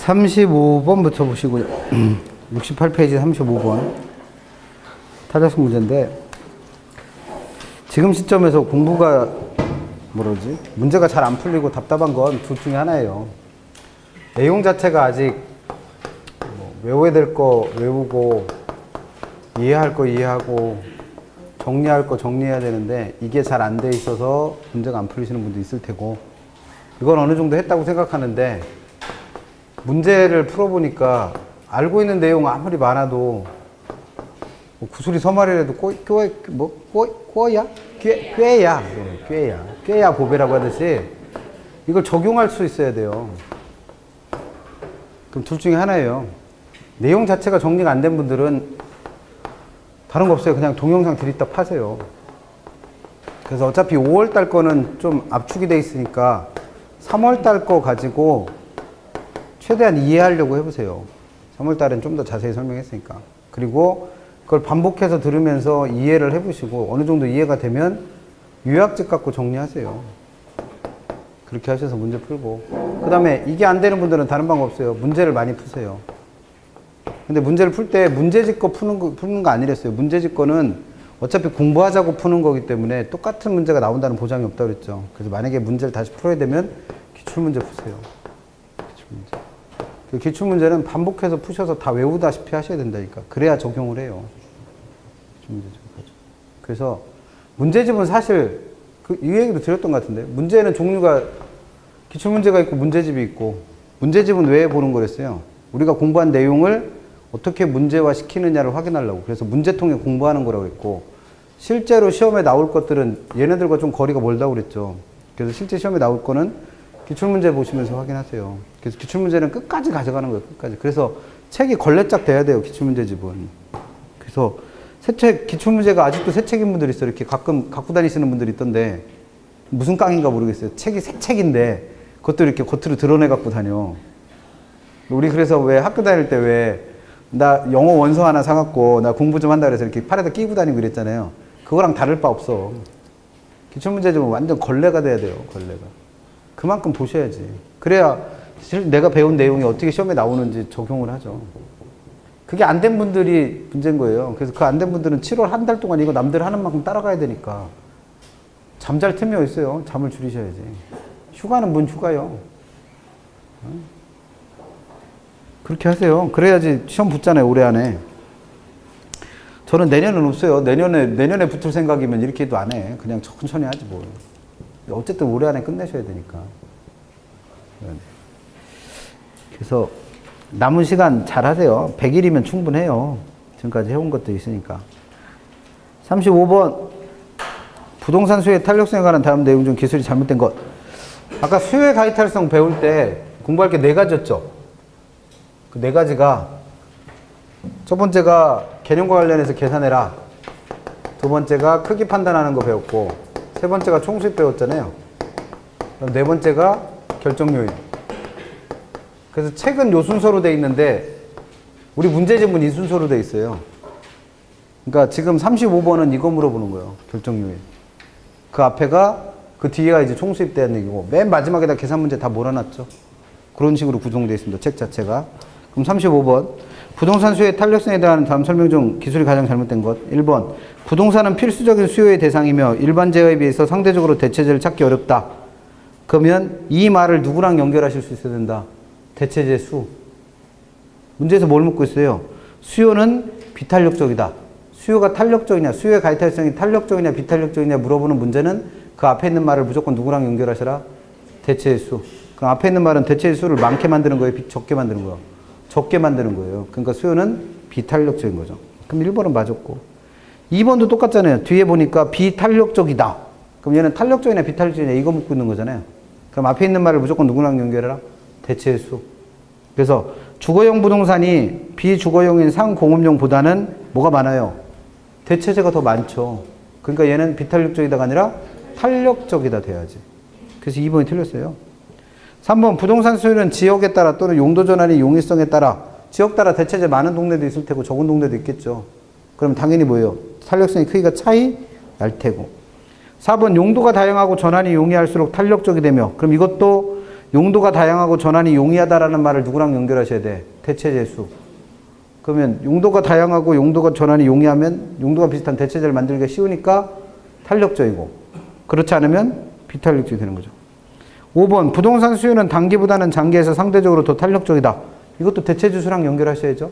35번부터 보시고요. 68페이지 35번. 타자식 문제인데, 지금 시점에서 공부가, 문제가 잘 안 풀리고 답답한 건 둘 중에 하나예요. 내용 자체가 아직 외워야 될 거 외우고, 이해할 거 이해하고, 정리할 거 정리해야 되는데, 이게 잘 안 돼 있어서 문제가 안 풀리시는 분도 있을 테고, 이건 어느 정도 했다고 생각하는데, 문제를 풀어보니까 알고 있는 내용 아무리 많아도 구슬이 서말이라도 꾀야 보배라고 하듯이 이걸 적용할 수 있어야 돼요. 그럼 둘 중에 하나예요. 내용 자체가 정리가 안 된 분들은 다른 거 없어요. 그냥 동영상 들이다 파세요. 그래서 어차피 5월달 거는 좀 압축이 돼 있으니까 3월달 거 가지고 최대한 이해하려고 해보세요. 3월달엔 좀 더 자세히 설명했으니까. 그리고 그걸 반복해서 들으면서 이해를 해보시고 어느 정도 이해가 되면 요약집 갖고 정리하세요. 그렇게 하셔서 문제 풀고, 그 다음에 이게 안 되는 분들은 다른 방법 없어요. 문제를 많이 푸세요. 근데 문제를 풀 때 문제집 거 푸는 거 아니랬어요. 문제집 거는 어차피 공부하자고 푸는 거기 때문에 똑같은 문제가 나온다는 보장이 없다고 그랬죠. 그래서 만약에 문제를 다시 풀어야 되면 기출문제 푸세요. 기출문제. 그 기출문제는 반복해서 푸셔서 다 외우다시피 하셔야 된다니까. 그래야 적용을 해요. 기출문제 좀 가죠. 그래서 문제집은 사실 이 얘기도 드렸던 것 같은데, 문제는 종류가 기출문제가 있고 문제집이 있고, 문제집은 왜 보는 거랬어요? 우리가 공부한 내용을 어떻게 문제화 시키느냐를 확인하려고. 그래서 문제통에 공부하는 거라고 했고, 실제로 시험에 나올 것들은 얘네들과 좀 거리가 멀다고 그랬죠. 그래서 실제 시험에 나올 거는 기출문제 보시면서 확인하세요. 그래서 기출문제는 끝까지 가져가는 거예요. 끝까지. 그래서 책이 걸레짝 돼야 돼요. 기출문제집은. 그래서 기출문제가 아직도 새 책인 분들이 있어요. 이렇게 가끔 갖고 다니시는 분들이 있던데, 무슨 깡인가 모르겠어요. 책이 새 책인데 그것도 이렇게 겉으로 드러내 갖고 다녀. 우리 그래서 왜 학교 다닐 때 왜 나 영어 원서 하나 사갖고 나 공부 좀 한다 그래서 이렇게 팔에다 끼고 다니고 그랬잖아요. 그거랑 다를 바 없어. 기출문제집은 완전 걸레가 돼야 돼요. 걸레가. 그만큼 보셔야지. 그래야 내가 배운 내용이 어떻게 시험에 나오는지 적용을 하죠. 그게 안 된 분들이 문제인 거예요. 그래서 그 안 된 분들은 7월 한 달 동안 이거 남들 하는 만큼 따라가야 되니까 잠잘 틈이 어딨어요. 잠을 줄이셔야지. 휴가는 뭔 휴가요. 그렇게 하세요. 그래야지 시험 붙잖아요. 올해 안에. 저는 내년은 없어요. 내년에 붙을 생각이면 이렇게 해도 안 해. 그냥 천천히 하지 뭐. 어쨌든 올해 안에 끝내셔야 되니까. 그래서 남은 시간 잘 하세요. 100일이면 충분해요. 지금까지 해온 것도 있으니까. 35번. 부동산 수요의 탄력성에 관한 다음 내용 중 기술이 잘못된 것. 아까 수요의 가이탈성 배울 때 공부할 게 4가지였죠. 그 4가지가, 첫 번째가 개념과 관련해서 계산해라. 두 번째가 크기 판단하는 거 배웠고, 세 번째가 총수입 배웠잖아요. 그럼 네 번째가 결정 요인. 그래서 책은 요 순서로 돼 있는데 우리 문제집은 이 순서로 돼 있어요. 그러니까 지금 35번은 이거 물어보는 거예요. 결정 요인. 그 앞에가, 그 뒤에가 이제 총수입 대한 얘기고, 맨 마지막에다 계산 문제 다 몰아놨죠. 그런 식으로 구성되어 있습니다. 책 자체가. 그럼 35번. 부동산 수요의 탄력성에 대한 다음 설명 중 기술이 가장 잘못된 것. 1번. 부동산은 필수적인 수요의 대상이며 일반 재화에 비해서 상대적으로 대체재를 찾기 어렵다. 그러면 이 말을 누구랑 연결하실 수 있어야 된다? 대체재 수. 문제에서 뭘 묻고 있어요? 수요는 비탄력적이다. 수요가 탄력적이냐, 수요의 가이탈성이 탄력적이냐 비탄력적이냐 물어보는 문제는 그 앞에 있는 말을 무조건 누구랑 연결하셔라? 대체의 수. 그럼 앞에 있는 말은 대체의 수를 많게 만드는 거예요? 적게 만드는 거예요? 적게 만드는 거예요. 그러니까 수요는 비탄력적인 거죠. 그럼 1번은 맞았고. 2번도 똑같잖아요. 뒤에 보니까 비탄력적이다. 그럼 얘는 탄력적이냐 비탄력적이냐 이거 묻고 있는 거잖아요. 그럼 앞에 있는 말을 무조건 누구랑 연결해라? 대체의 수. 그래서 주거용 부동산이 비주거용인 상공업용보다는 뭐가 많아요? 대체재가 더 많죠. 그러니까 얘는 비탄력적이다가 아니라 탄력적이다 돼야지. 그래서 2번이 틀렸어요. 3번. 부동산 수요는 지역에 따라 또는 용도 전환의 용이성에 따라, 지역 따라 대체재 많은 동네도 있을 테고 적은 동네도 있겠죠. 그럼 당연히 뭐예요? 탄력성의 크기가 차이 날 테고. 4번. 용도가 다양하고 전환이 용이할수록 탄력적이 되며, 그럼 이것도 용도가 다양하고 전환이 용이하다라는 말을 누구랑 연결하셔야 돼? 대체제 수. 그러면 용도가 다양하고 용도가 전환이 용이하면 용도가 비슷한 대체제를 만들기가 쉬우니까 탄력적이고, 그렇지 않으면 비탄력적이 되는 거죠. 5번 부동산 수요는 단기보다는 장기에서 상대적으로 더 탄력적이다. 이것도 대체제 수랑 연결하셔야죠.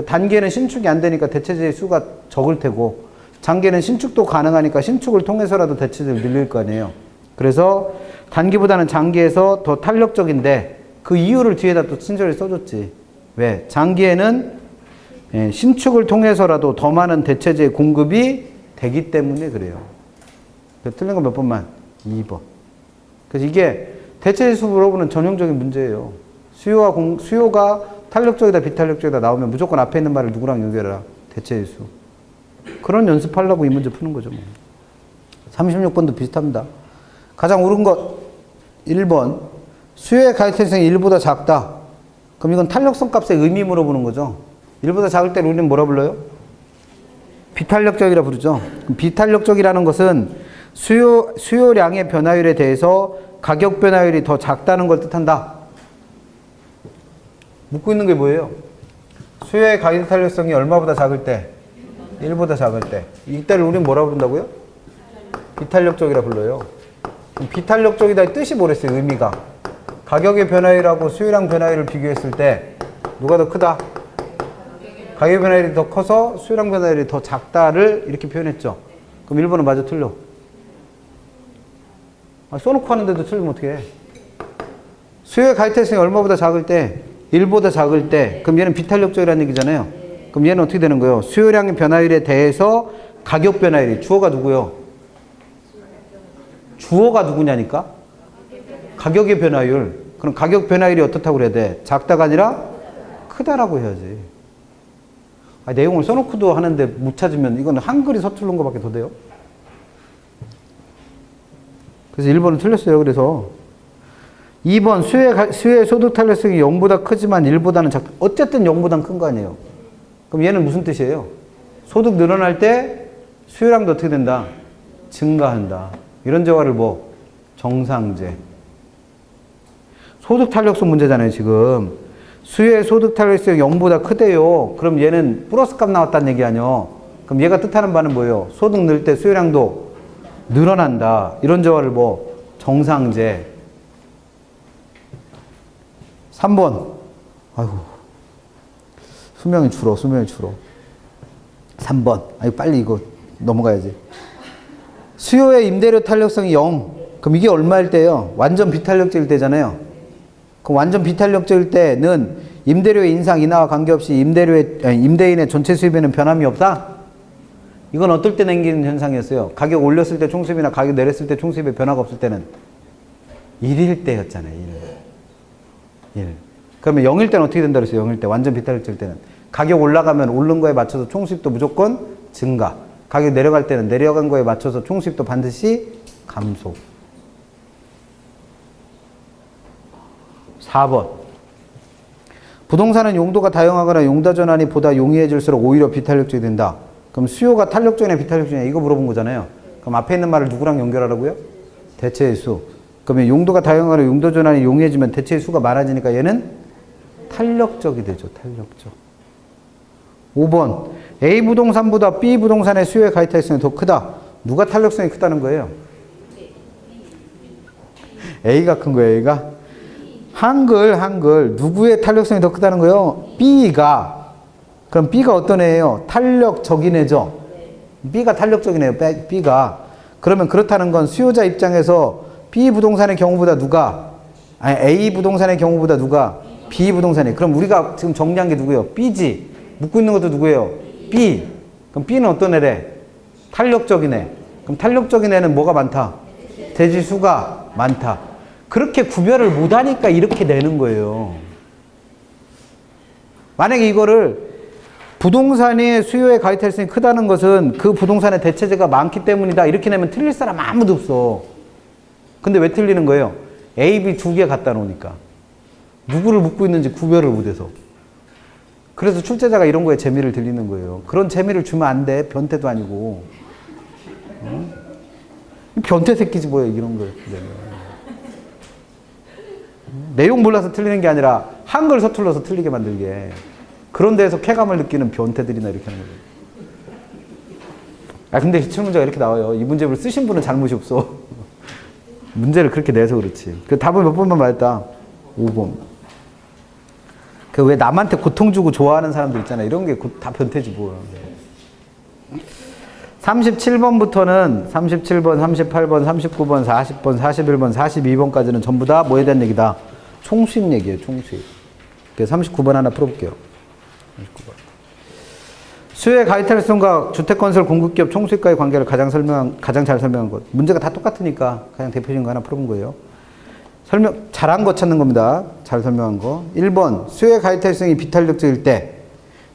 단기에는 신축이 안 되니까 대체제의 수가 적을 테고, 장기에는 신축도 가능하니까 신축을 통해서라도 대체제를 늘릴 거 아니에요. 그래서 단기보다는 장기에서 더 탄력적인데 그 이유를 뒤에다 또 친절히 써줬지. 왜? 장기에는 신축을 통해서라도 더 많은 대체제의 공급이 되기 때문에 그래요. 틀린 거 몇 번만? 2번. 그래서 이게 대체제 수 물어보는 전형적인 문제예요. 수요가 탄력적이다 비탄력적이다 나오면 무조건 앞에 있는 말을 누구랑 연결해라? 대체제 수. 그런 연습하려고 이 문제 푸는 거죠. 뭐. 36번도 비슷합니다. 가장 옳은 것 1번 수요의 가이탈성이 1보다 작다. 그럼 이건 탄력성 값의 의미 물어보는 거죠. 1보다 작을 때 우리는 뭐라 불러요? 비탄력적이라 부르죠. 그럼 비탄력적이라는 것은 수요량의 변화율에 대해서 가격 변화율이 더 작다는 걸 뜻한다. 묻고 있는 게 뭐예요? 수요의 가격 탄력성이 얼마보다 작을 때? 1보다 작을 때. 이때를 우리는 뭐라 부른다고요? 비탄력적이라 불러요. 비탄력적이다의 뜻이 뭐랬어요? 의미가. 가격의 변화율하고 수요량 변화율을 비교했을 때 누가 더 크다? 가격 변화율이 더 커서 수요량 변화율이 더 작다를 이렇게 표현했죠. 그럼 1번은 맞아 틀려? 써놓고 하는데도 틀리면 어떻게 해? 수요의 가이탈성이 얼마보다 작을 때? 1보다 작을 때. 그럼 얘는 비탄력적이라는 얘기잖아요. 그럼 얘는 어떻게 되는 거예요? 수요량의 변화율에 대해서 가격 변화율이. 주어가 누구요? 주어가 누구냐니까? 가격의 변화율. 그럼 가격 변화율이 어떻다고 그래야 돼? 작다가 아니라 크다라고 해야지. 내용을 써놓고도 하는데 못 찾으면 이건 한글이 서투른 것밖에 더 돼요. 그래서 1번은 틀렸어요. 그래서 2번 수요의 소득 탄력성이 0보다 크지만 1보다는 작다. 어쨌든 0보다는 큰 거 아니에요. 그럼 얘는 무슨 뜻이에요? 소득 늘어날 때 수요량도 어떻게 된다? 증가한다. 이런 재화를 뭐? 정상재. 소득 탄력성 문제잖아요, 지금. 수요의 소득 탄력성이 0보다 크대요. 그럼 얘는 플러스 값 나왔다는 얘기 아니요? 그럼 얘가 뜻하는 바는 뭐예요? 소득 늘 때 수요량도 늘어난다. 이런 재화를 뭐? 정상재. 3번. 아이고. 수명이 줄어. 3번. 아이고, 빨리 이거 넘어가야지. 수요의 임대료 탄력성이 0. 그럼 이게 얼마일 때예요? 완전 비탄력적일 때잖아요. 그럼 완전 비탄력적일 때는 임대료의 인상 인하와 관계없이 임대인의 전체 수입에는 변함이 없다? 이건 어떨 때 생기는 현상이었어요? 가격 올렸을 때 총수입이나 가격 내렸을 때 총수입에 변화가 없을 때는 1일 때였잖아요. 1. 그러면 0일 때는 어떻게 된다 그랬어요? 0일 때. 완전 비탄력적일 때는. 가격 올라가면 오른 거에 맞춰서 총수입도 무조건 증가. 가격 내려갈 때는 내려간 거에 맞춰서 총수입도 반드시 감소. 4번. 부동산은 용도가 다양하거나 용도 전환이 보다 용이해질수록 오히려 비탄력적이 된다. 그럼 수요가 탄력적이냐 비탄력적이냐 이거 물어본 거잖아요. 그럼 앞에 있는 말을 누구랑 연결하라고요? 대체의 수. 그러면 용도가 다양하거나 용도 전환이 용이해지면 대체의 수가 많아지니까 얘는 탄력적이 되죠. 탄력적. 5번. A 부동산보다 B 부동산의 수요의 가이탈성이 더 크다. 누가 탄력성이 크다는 거예요? A가 큰 거예요. A가? 한글. 누구의 탄력성이 더 크다는 거예요? B가. 그럼 B가 어떤 애예요? 탄력적인 애죠. B가 탄력적인 애예요. B가. 그러면 그렇다는 건 수요자 입장에서 B 부동산의 경우보다 누가? 아니 A 부동산의 경우보다 누가? B 부동산이. 그럼 우리가 지금 정리한 게 누구예요? B지. 묻고 있는 것도 누구예요? B. 그럼 B는 어떤 애래? 탄력적인 애. 그럼 탄력적인 애는 뭐가 많다? 대지수가 많다. 그렇게 구별을 못하니까 이렇게 내는 거예요. 만약에 이거를 부동산의 수요의 가이탈성이 크다는 것은 그 부동산의 대체재가 많기 때문이다. 이렇게 내면 틀릴 사람 아무도 없어. 근데 왜 틀리는 거예요? A, B 두 개 갖다 놓으니까. 누구를 묻고 있는지 구별을 못해서. 그래서 출제자가 이런 거에 재미를 들리는 거예요. 그런 재미를 주면 안 돼. 변태도 아니고. 응? 변태 새끼지 뭐야 이런 거. 내용 몰라서 틀리는 게 아니라 한글 서툴러서 틀리게 만들게. 그런 데에서 쾌감을 느끼는 변태들이나 이렇게 하는 거죠. 아, 근데 기출문제가 이렇게 나와요. 이 문제를 쓰신 분은 잘못이 없어. 문제를 그렇게 내서 그렇지. 그 답을 몇 번만 말했다. 5번. 그 왜 남한테 고통 주고 좋아하는 사람들 있잖아. 이런 게 다 변태지 뭐. 37번부터는 37번, 38번, 39번, 40번, 41번, 42번까지는 전부 다 뭐에 대한 얘기다? 총수입 얘기예요. 총수입. 그래서 39번 하나 풀어볼게요. 39번. 수요의 가이탈성과 주택건설 공급기업 총수입과의 관계를 가장 잘 설명한 것. 문제가 다 똑같으니까 가장 대표적인 거 하나 풀어본 거예요. 잘한 거 찾는 겁니다. 잘 설명한 거. 1번, 수요의 가이탈성이 비탄력적일 때.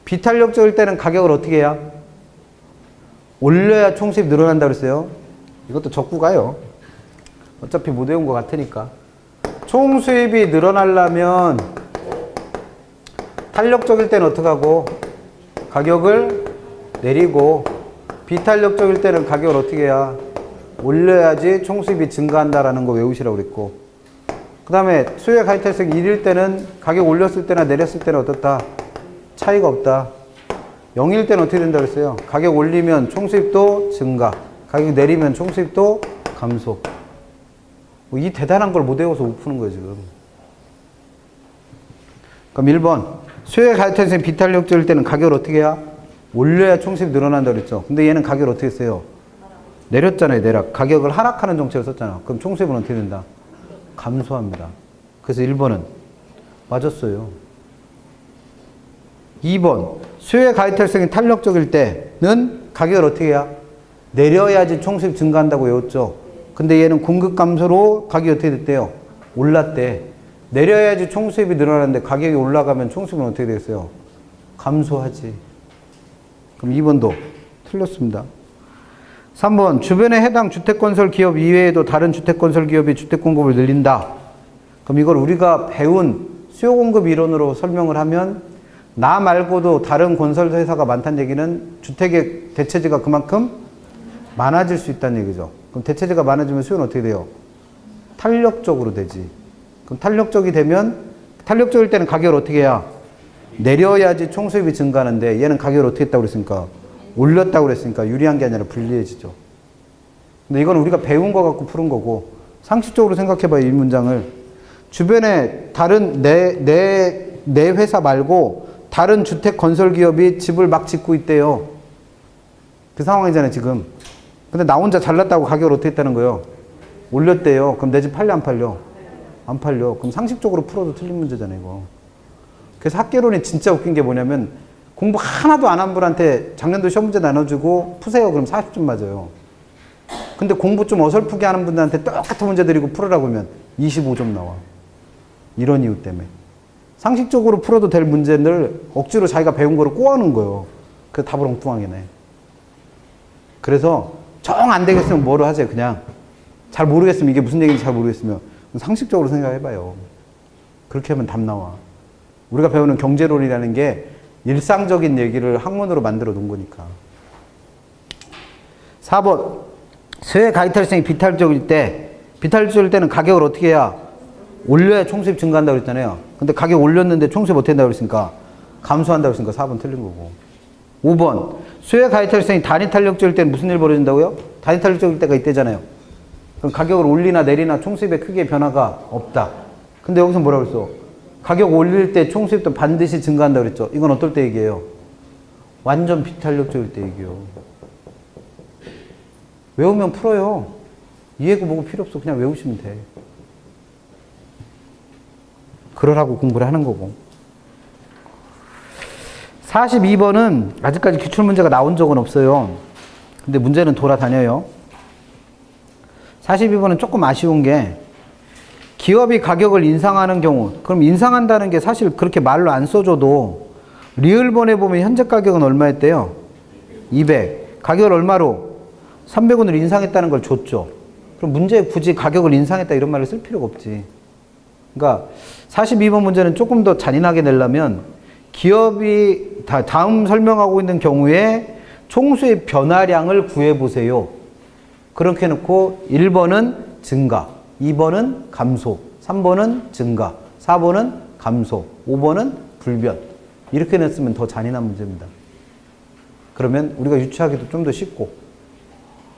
비탄력적일 때는 가격을 어떻게 해야? 올려야 총수입 늘어난다고 그랬어요. 이것도 적고 가요. 어차피 못 외운 것 같으니까. 총수입이 늘어나려면 탄력적일 때는 어떻게 하고? 가격을 내리고, 비탄력적일 때는 가격을 어떻게 해야? 올려야지 총수입이 증가한다라는 거 외우시라고 그랬고, 그 다음에 수요의 가이탈성이 1일 때는 가격 올렸을 때나 내렸을 때는 어떻다? 차이가 없다. 0일 때는 어떻게 된다고 그랬어요? 가격 올리면 총수입도 증가, 가격 내리면 총수입도 감소. 뭐 이 대단한 걸 못 외워서 못 푸는 거예요, 지금. 그럼 1번. 수요의 가이탈성이 비탄력적일 때는 가격을 어떻게 해야? 올려야 총수입이 늘어난다고 그랬죠. 근데 얘는 가격을 어떻게 했어요? 내렸잖아요, 내락. 가격을 하락하는 정책을 썼잖아. 그럼 총수입은 어떻게 된다? 감소합니다. 그래서 1번은 맞았어요. 2번. 수요의 가이탈성이 탄력적일 때는 가격을 어떻게 해야? 내려야지 총수입 증가한다고 외웠죠. 근데 얘는 공급 감소로 가격이 어떻게 됐대요? 올랐대. 내려야지 총수입이 늘어나는데 가격이 올라가면 총수입은 어떻게 되겠어요? 감소하지. 그럼 2번도 틀렸습니다. 3번. 주변에 해당 주택건설 기업 이외에도 다른 주택건설 기업이 주택 공급을 늘린다. 그럼 이걸 우리가 배운 수요공급 이론으로 설명을 하면 나 말고도 다른 건설회사가 많다는 얘기는 주택의 대체지가 그만큼 많아질 수 있다는 얘기죠. 그럼 대체지가 많아지면 수요는 어떻게 돼요? 탄력적으로 되지. 그럼 탄력적이 되면, 탄력적일 때는 가격을 어떻게 해야? 내려야지 총수입이 증가하는데 얘는 가격을 어떻게 했다고 그랬으니까? 올렸다고 그랬으니까 유리한 게 아니라 불리해지죠. 근데 이건 우리가 배운 거 갖고 푸는 거고, 상식적으로 생각해봐요, 이 문장을. 주변에 다른 내 회사 말고 다른 주택 건설 기업이 집을 막 짓고 있대요. 그 상황이잖아요, 지금. 근데 나 혼자 잘났다고 가격을 어떻게 했다는 거예요? 올렸대요. 그럼 내 집 팔려, 안 팔려? 안 팔려. 그럼 상식적으로 풀어도 틀린 문제잖아요, 이거. 그래서 학개론이 진짜 웃긴 게 뭐냐면, 공부 하나도 안 한 분한테 작년도 시험 문제 나눠주고 푸세요. 그럼 40점 맞아요. 근데 공부 좀 어설프게 하는 분들한테 똑같은 문제 드리고 풀으라고 하면 25점 나와. 이런 이유 때문에. 상식적으로 풀어도 될 문제를 억지로 자기가 배운 거를 꼬아놓은 거예요. 그래서 답을 엉뚱하게 내. 그래서 정 안 되겠으면 뭐를 하세요. 그냥 잘 모르겠으면, 이게 무슨 얘기인지 잘 모르겠으면 상식적으로 생각해봐요. 그렇게 하면 답 나와. 우리가 배우는 경제론이라는 게 일상적인 얘기를 학문으로 만들어 놓은 거니까. 4번. 수요의 가이탈성이 비탄력적일 때는 가격을 어떻게 해야? 올려야 총수입 증가한다고 그랬잖아요. 근데 가격 올렸는데 총수입 어떻게 한다고 그랬으니까? 감소한다고 그랬으니까 4번 틀린 거고. 5번. 수요의 가이탈성이 단위탄력적일 때는 무슨 일 벌어진다고요? 단위탄력적일 때가 이때잖아요. 그럼 가격을 올리나 내리나 총수입에 크게 변화가 없다. 근데 여기서 뭐라고 그랬어? 가격 올릴 때 총수입도 반드시 증가한다고 그랬죠. 이건 어떨 때 얘기해요? 완전 비탄력적일 때 얘기해요. 외우면 풀어요. 이해고 뭐고 필요 없어. 그냥 외우시면 돼. 그러라고 공부를 하는 거고. 42번은 아직까지 기출문제가 나온 적은 없어요. 근데 문제는 돌아다녀요. 42번은 조금 아쉬운 게, 기업이 가격을 인상하는 경우, 그럼 인상한다는 게 사실 그렇게 말로 안 써줘도 리을본에 보면 현재 가격은 얼마였대요? 200. 가격을 얼마로? 300원으로 인상했다는 걸 줬죠. 그럼 문제에 굳이 가격을 인상했다 이런 말을 쓸 필요가 없지. 그러니까 42번 문제는 조금 더 잔인하게 내려면, 기업이 다음 설명하고 있는 경우에 총수의 변화량을 구해보세요. 그렇게 해놓고 1번은 증가, 2번은 감소, 3번은 증가, 4번은 감소, 5번은 불변. 이렇게 냈으면 더 잔인한 문제입니다. 그러면 우리가 유추하기도 좀 더 쉽고.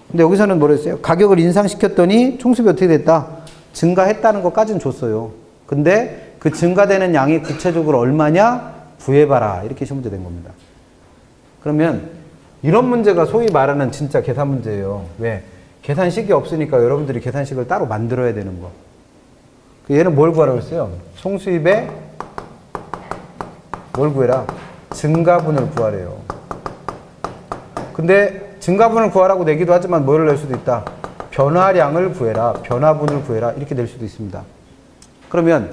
근데 여기서는 뭐라 했어요? 가격을 인상시켰더니 총수입이 어떻게 됐다? 증가했다는 것까지는 줬어요. 근데 그 증가되는 양이 구체적으로 얼마냐? 구해봐라. 이렇게 시험 문제 된 겁니다. 그러면 이런 문제가 소위 말하는 진짜 계산 문제예요. 왜? 계산식이 없으니까 여러분들이 계산식을 따로 만들어야 되는 거. 얘는 뭘 구하라고 했어요? 총수입에 뭘 구해라? 증가분을 구하래요. 근데 증가분을 구하라고 내기도 하지만 뭐를 낼 수도 있다? 변화량을 구해라. 변화분을 구해라. 이렇게 낼 수도 있습니다. 그러면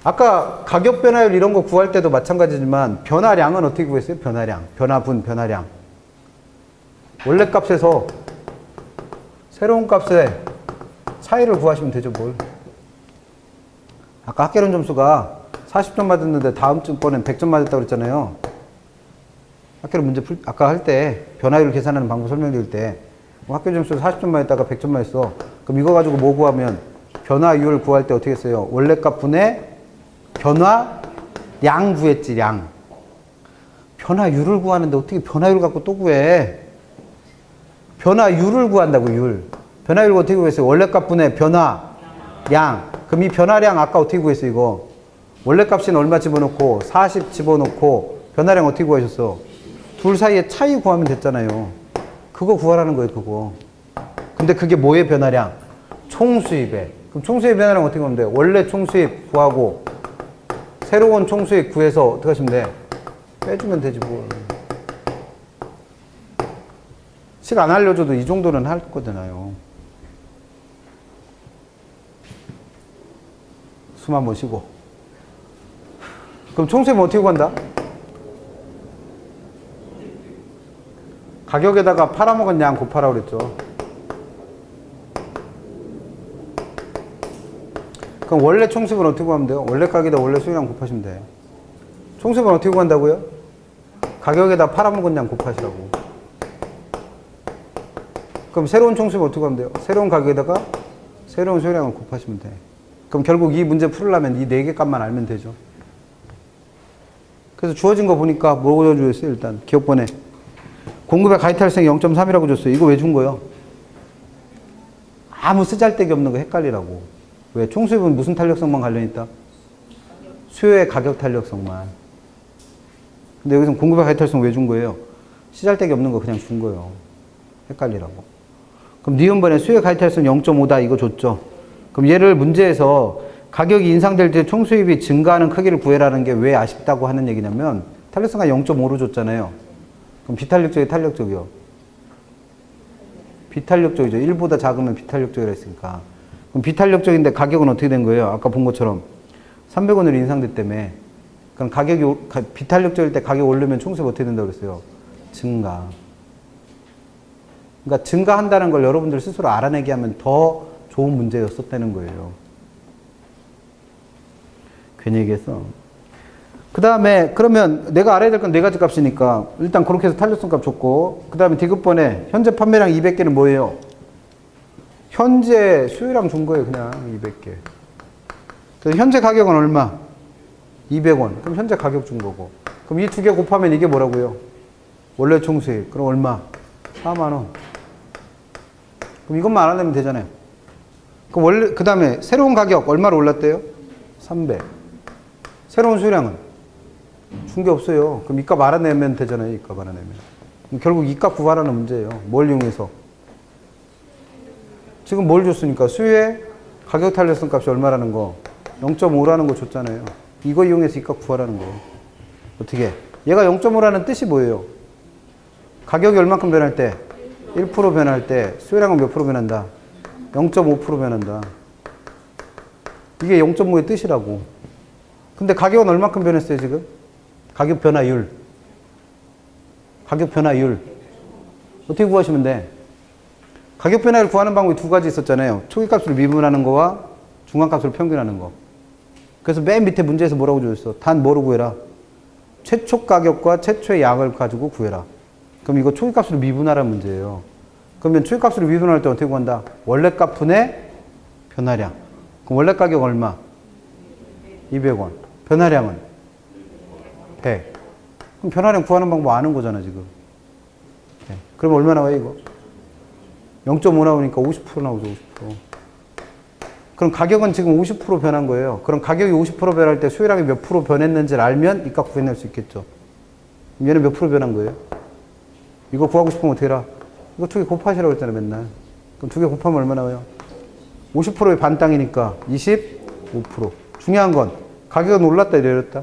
아까 가격 변화율 이런 거 구할 때도 마찬가지지만 변화량은 어떻게 구했어요? 변화량. 변화분, 변화량. 원래 값에서 새로운 값의 차이를 구하시면 되죠, 뭘. 아까 학계론 점수가 40점 맞았는데 다음 번엔 100점 맞았다고 그랬잖아요. 학계론 문제 아까 할 때 변화율 계산하는 방법 설명드릴 때 학계론 점수 40점 맞았다가 100점 맞았어. 그럼 이거 가지고 뭐 구하면 변화율 구할 때 어떻게 했어요? 원래 값 분의 변화량 구했지, 량. 변화율을 구하는데 어떻게 변화율 갖고 또 구해? 변화율을 구한다고, 율. 변화율 어떻게 구했어요? 원래 값 분의 변화량. 그럼 이 변화량 아까 어떻게 구했어요, 이거? 원래 값은 얼마 집어넣고, 40 집어넣고, 변화량 어떻게 구하셨어? 둘 사이의 차이 구하면 됐잖아요. 그거 구하라는 거예요, 그거. 근데 그게 뭐의 변화량? 총수입에. 그럼 총수입 변화량 어떻게 하면 돼요? 원래 총수입 구하고, 새로운 총수입 구해서 어떻게 하시면 돼? 빼주면 되지, 뭘. 식 안 알려줘도 이 정도는 할 거잖아요. 숨 한번 쉬고. 그럼 총수입은 어떻게 구한다? 가격에다가 팔아먹은 양 곱하라고 그랬죠. 그럼 원래 총수입은 어떻게 구하면 돼요? 원래 가격에다 원래 수익량 곱하시면 돼요. 총수입은 어떻게 구한다고요? 가격에다 팔아먹은 양 곱하시라고. 그럼 새로운 총수입은 어떻게 하면 돼요? 새로운 가격에다가 새로운 수익량을 곱하시면 돼. 그럼 결국 이 문제 풀으려면 이 4개 값만 알면 되죠. 그래서 주어진 거 보니까 뭐가 주었어요? 일단 기억번에 공급의 가이탈성 0.3이라고 줬어요. 이거 왜 준 거예요? 아무 쓰잘데기 없는 거 헷갈리라고. 왜? 총수입은 무슨 탄력성만 관련있다? 수요의 가격 탄력성만. 근데 여기서 공급의 가이탈성 왜 준 거예요? 쓰잘데기 없는 거 그냥 준 거예요. 헷갈리라고. 그럼 니은번에 수요의 가이탈성 0.5다 이거 줬죠. 그럼 얘를 문제에서 가격이 인상될 때 총수입이 증가하는 크기를 구해라는 게 왜 아쉽다고 하는 얘기냐면 탄력성가 0.5로 줬잖아요. 그럼 비탄력적이 탄력적이요? 비탄력적이죠. 1보다 작으면 비탄력적이라 했으니까. 그럼 비탄력적인데 가격은 어떻게 된 거예요? 아까 본 것처럼 300원으로 인상됐다며. 그럼 가격이 비탄력적일 때 가격 오르면 총수입 어떻게 된다고 그랬어요? 증가. 그러니까 증가한다는 걸 여러분들 스스로 알아내게 하면 더 좋은 문제였었다는 거예요. 괜히 얘기했어. 그 다음에 그러면 내가 알아야 될 건 4가지 값이니까 일단 그렇게 해서 탄력성 값 줬고 그 다음에 디귿번에 현재 판매량 200개는 뭐예요? 현재 수요량 준 거예요. 그냥 200개. 그래서 현재 가격은 얼마? 200원. 그럼 현재 가격 준 거고. 그럼 이 2개 곱하면 이게 뭐라고요? 원래 총수입. 그럼 얼마? 4만원. 그럼 이것만 알아내면 되잖아요. 그럼 원래, 그 다음에 새로운 가격 얼마로 올랐대요? 300. 새로운 수량은? 준 게 없어요. 그럼 이 값 알아내면 되잖아요. 이 값 알아내면. 그럼 결국 이 값 구하라는 문제예요. 뭘 이용해서? 지금 뭘 줬으니까? 수요의 가격 탄력성 값이 얼마라는 거? 0.5라는 거 줬잖아요. 이거 이용해서 이 값 구하라는 거예요. 어떻게? 얘가 0.5라는 뜻이 뭐예요? 가격이 얼만큼 변할 때? 1% 변할 때 수요량은 몇 프로 변한다? 0.5% 변한다. 이게 0.5의 뜻이라고. 근데 가격은 얼만큼 변했어요, 지금? 가격 변화율. 가격 변화율. 어떻게 구하시면 돼? 가격 변화율 구하는 방법이 2가지 있었잖아요. 초기값으로 미분하는 거와 중간값으로 평균하는 거. 그래서 맨 밑에 문제에서 뭐라고 주셨어? 단 뭐로 구해라? 최초 가격과 최초의 양을 가지고 구해라. 그럼 이거 초기값으로 미분하라는 문제예요. 그러면 초기값으로 미분할 때 어떻게 구한다? 원래 값 분의 변화량. 그럼 원래 가격 얼마? 200원. 변화량은 100. 그럼 변화량 구하는 방법 아는 거잖아, 지금. 네. 그럼 얼마 나와요, 이거? 0.5 나오니까 50% 나오죠, 50%. 그럼 가격은 지금 50% 변한 거예요. 그럼 가격이 50% 변할 때 수요량이 몇 프로 변했는지를 알면 이 값 구해낼 수 있겠죠. 그럼 얘는 몇 프로 변한 거예요? 이거 구하고 싶으면 어떻게 해라? 이거 두 개 곱하시라고 했잖아, 맨날. 그럼 두 개 곱하면 얼마 나와요? 50%의 반 땅이니까 25%. 중요한 건 가격은 올랐다, 내렸다?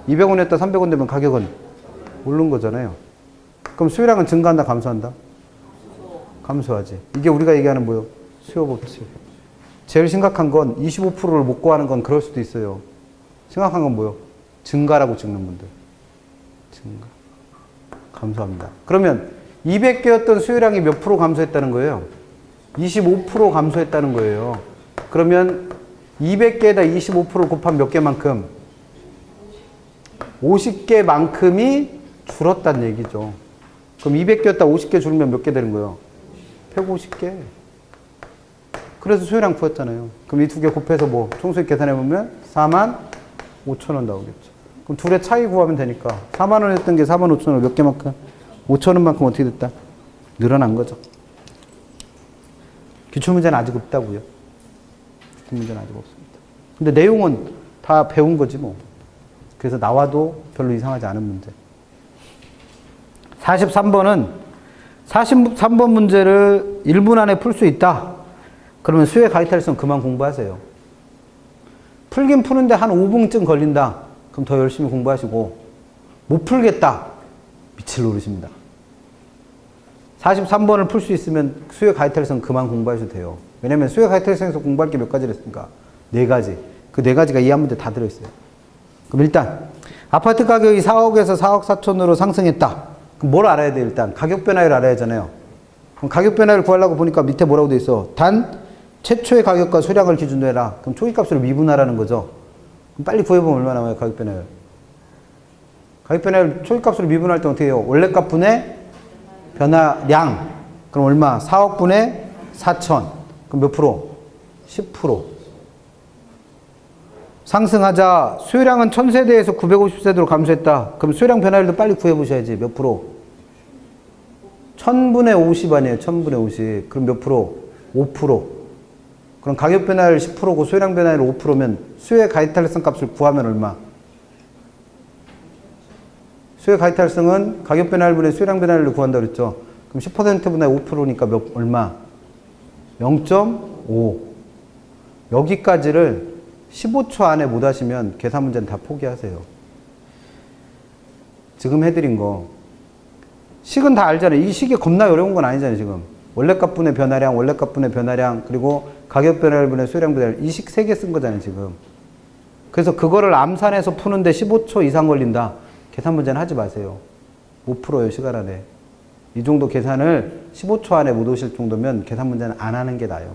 200원이었다, 300원 되면 가격은 오른 거잖아요. 그럼 수요량은 증가한다, 감소한다? 감소하지. 이게 우리가 얘기하는 뭐요? 수요 법칙. 제일 심각한 건 25%를 못 구하는 건 그럴 수도 있어요. 심각한 건 뭐요? 증가라고 찍는 분들. 증가. 감소합니다. 그러면 200개였던 수요량이 몇 프로 감소했다는 거예요? 25% 감소했다는 거예요. 그러면 200개에다 25%를 곱하면 몇 개만큼? 50개만큼이 줄었다는 얘기죠. 그럼 200개였다 50개 줄면 몇 개 되는 거예요? 150개. 그래서 수요량 구했잖아요. 그럼 이 두 개 곱해서 뭐 총수익 계산해보면 45,000원 나오겠죠. 그럼 둘의 차이 구하면 되니까 4만원 했던 게 45,000원 몇 개만큼? 5,000원만큼 어떻게 됐다? 늘어난 거죠. 기출문제는 아직 없다고요. 기출문제는 아직 없습니다. 근데 내용은 다 배운 거지 뭐. 그래서 나와도 별로 이상하지 않은 문제. 43번은 43번 문제를 1분 안에 풀 수 있다. 그러면 수의 가이탈성 그만 공부하세요. 풀긴 푸는데 한 5분쯤 걸린다. 그럼 더 열심히 공부하시고 못 풀겠다. 미칠 노릇입니다. 43번을 풀 수 있으면 수의 가이탈성 그만 공부하셔도 돼요. 왜냐면 수의 가이탈성에서 공부할 게 몇 가지랬습니까? 4가지. 그 4가지가 이 한 문제 다 들어있어요. 그럼 일단 아파트 가격이 4억에서 4억 4천으로 상승했다. 그럼 뭘 알아야 돼? 일단 가격 변화율 알아야 하잖아요. 그럼 가격 변화율 구하려고 보니까 밑에 뭐라고 돼 있어? 단 최초의 가격과 수량을 기준으로 해라. 그럼 초기값으로 미분하라는 거죠. 그럼 빨리 구해보면 얼마 나와요? 가격 변화율. 가격 변화율 초기값으로 미분할 때 어떻게 해요? 원래 값분의 변화량. 그럼 얼마? 4억 분의 4천. 그럼 몇 프로? 10%. 상승하자. 수요량은 1000세대에서 950세대로 감소했다. 그럼 수요량 변화율도 빨리 구해보셔야지. 몇 프로? 1000분의 50 아니에요. 1000분의 50. 그럼 몇 프로? 5%. 그럼 가격 변화율 10%고 수요량 변화율 5%면 수요의 가이탈성 값을 구하면 얼마? 수요의 가이탈성은 가격 변화율분의 수요량 변화율을 구한다고 그랬죠. 그럼 10%분의 5%니까 얼마? 0.5. 여기까지를 15초 안에 못 하시면 계산 문제는 다 포기하세요. 지금 해드린 거. 식은 다 알잖아요. 이 식이 겁나 어려운 건 아니잖아요, 지금. 원래값분의 변화량, 원래값분의 변화량, 그리고 가격 변화율분의 수요량 변화율. 이 식 3개 쓴 거잖아요, 지금. 그래서 그거를 암산해서 푸는데 15초 이상 걸린다. 계산 문제는 하지 마세요. 못 풀어요, 시간 안에. 이 정도 계산을 15초 안에 못 오실 정도면 계산 문제는 안 하는 게 나아요.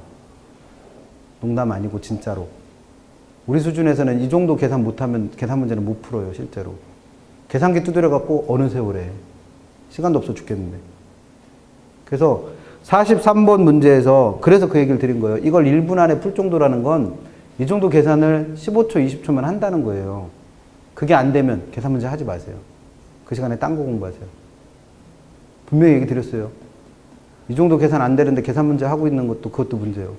농담 아니고 진짜로. 우리 수준에서는 이 정도 계산 못하면 계산 문제는 못 풀어요, 실제로. 계산기 두드려갖고 어느 세월에. 시간도 없어 죽겠는데. 그래서 43번 문제에서 그래서 그 얘기를 드린 거예요. 이걸 1분 안에 풀 정도라는 건 이 정도 계산을 15초, 20초만 한다는 거예요. 그게 안 되면 계산 문제 하지 마세요. 그 시간에 딴 거 공부하세요. 분명히 얘기 드렸어요. 이 정도 계산 안 되는데 계산 문제 하고 있는 것도 그것도 문제예요.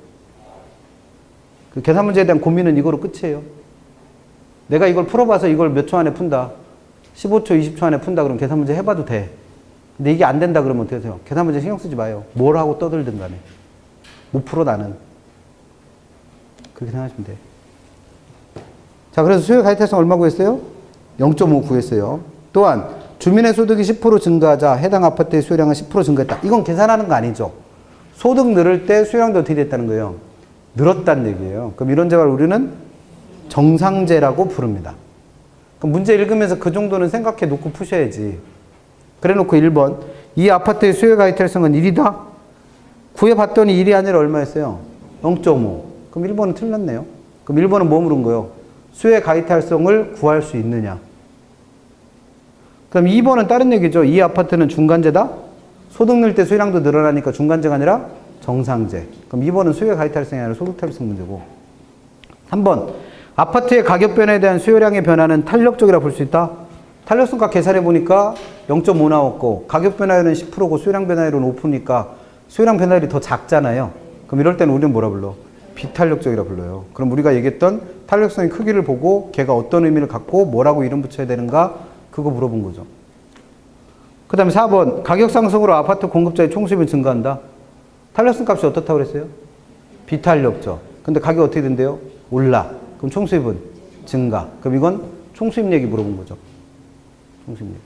그 계산 문제에 대한 고민은 이거로 끝이에요. 내가 이걸 풀어봐서 이걸 몇 초 안에 푼다. 15초, 20초 안에 푼다. 그럼 계산 문제 해봐도 돼. 근데 이게 안 된다 그러면 어떻게 하세요? 계산 문제 신경 쓰지 마요. 뭘 하고 떠들든 간에. 못 풀어 나는. 그렇게 생각하시면 돼요. 자, 그래서 수요 가이탈성 얼마 구했어요? 0.5 구했어요. 또한 주민의 소득이 10% 증가하자 해당 아파트의 수요량은 10% 증가했다. 이건 계산하는 거 아니죠. 소득 늘을 때 수요량도 어떻게 됐다는 거예요? 늘었다는 얘기예요. 그럼 이런 재화를 우리는 정상재라고 부릅니다. 그럼 문제 읽으면서 그 정도는 생각해 놓고 푸셔야지. 그래 놓고 1번. 이 아파트의 수요 가이탈성은 1이다? 구해봤더니 1이 아니라 얼마였어요? 0.5. 그럼 1번은 틀렸네요. 그럼 1번은 뭐 물은 거예요? 수요의 가이탈성을 구할 수 있느냐? 그럼 2번은 다른 얘기죠. 이 아파트는 중간재다? 소득 늘 때 수요량도 늘어나니까 중간재가 아니라 정상재. 그럼 2번은 수요의 가이탈성이 아니라 소득 탈성 문제고. 3번. 아파트의 가격 변화에 대한 수요량의 변화는 탄력적이라 볼 수 있다. 탄력성값 계산해 보니까 0.5 나왔고 가격 변화율은 10%고 수요량 변화율은 5%니까 수요량 변화율이 더 작잖아요. 그럼 이럴 때는 우리는 뭐라 불러? 비탄력적이라 불러요. 그럼 우리가 얘기했던 탄력성의 크기를 보고 걔가 어떤 의미를 갖고 뭐라고 이름 붙여야 되는가 그거 물어본 거죠. 그 다음에 4번. 가격 상승으로 아파트 공급자의 총수입은 증가한다. 탄력성 값이 어떻다고 그랬어요? 비탄력적. 근데 가격이 어떻게 된대요? 올라. 그럼 총수입은 증가. 그럼 이건 총수입 얘기 물어본 거죠. 총수입 얘기.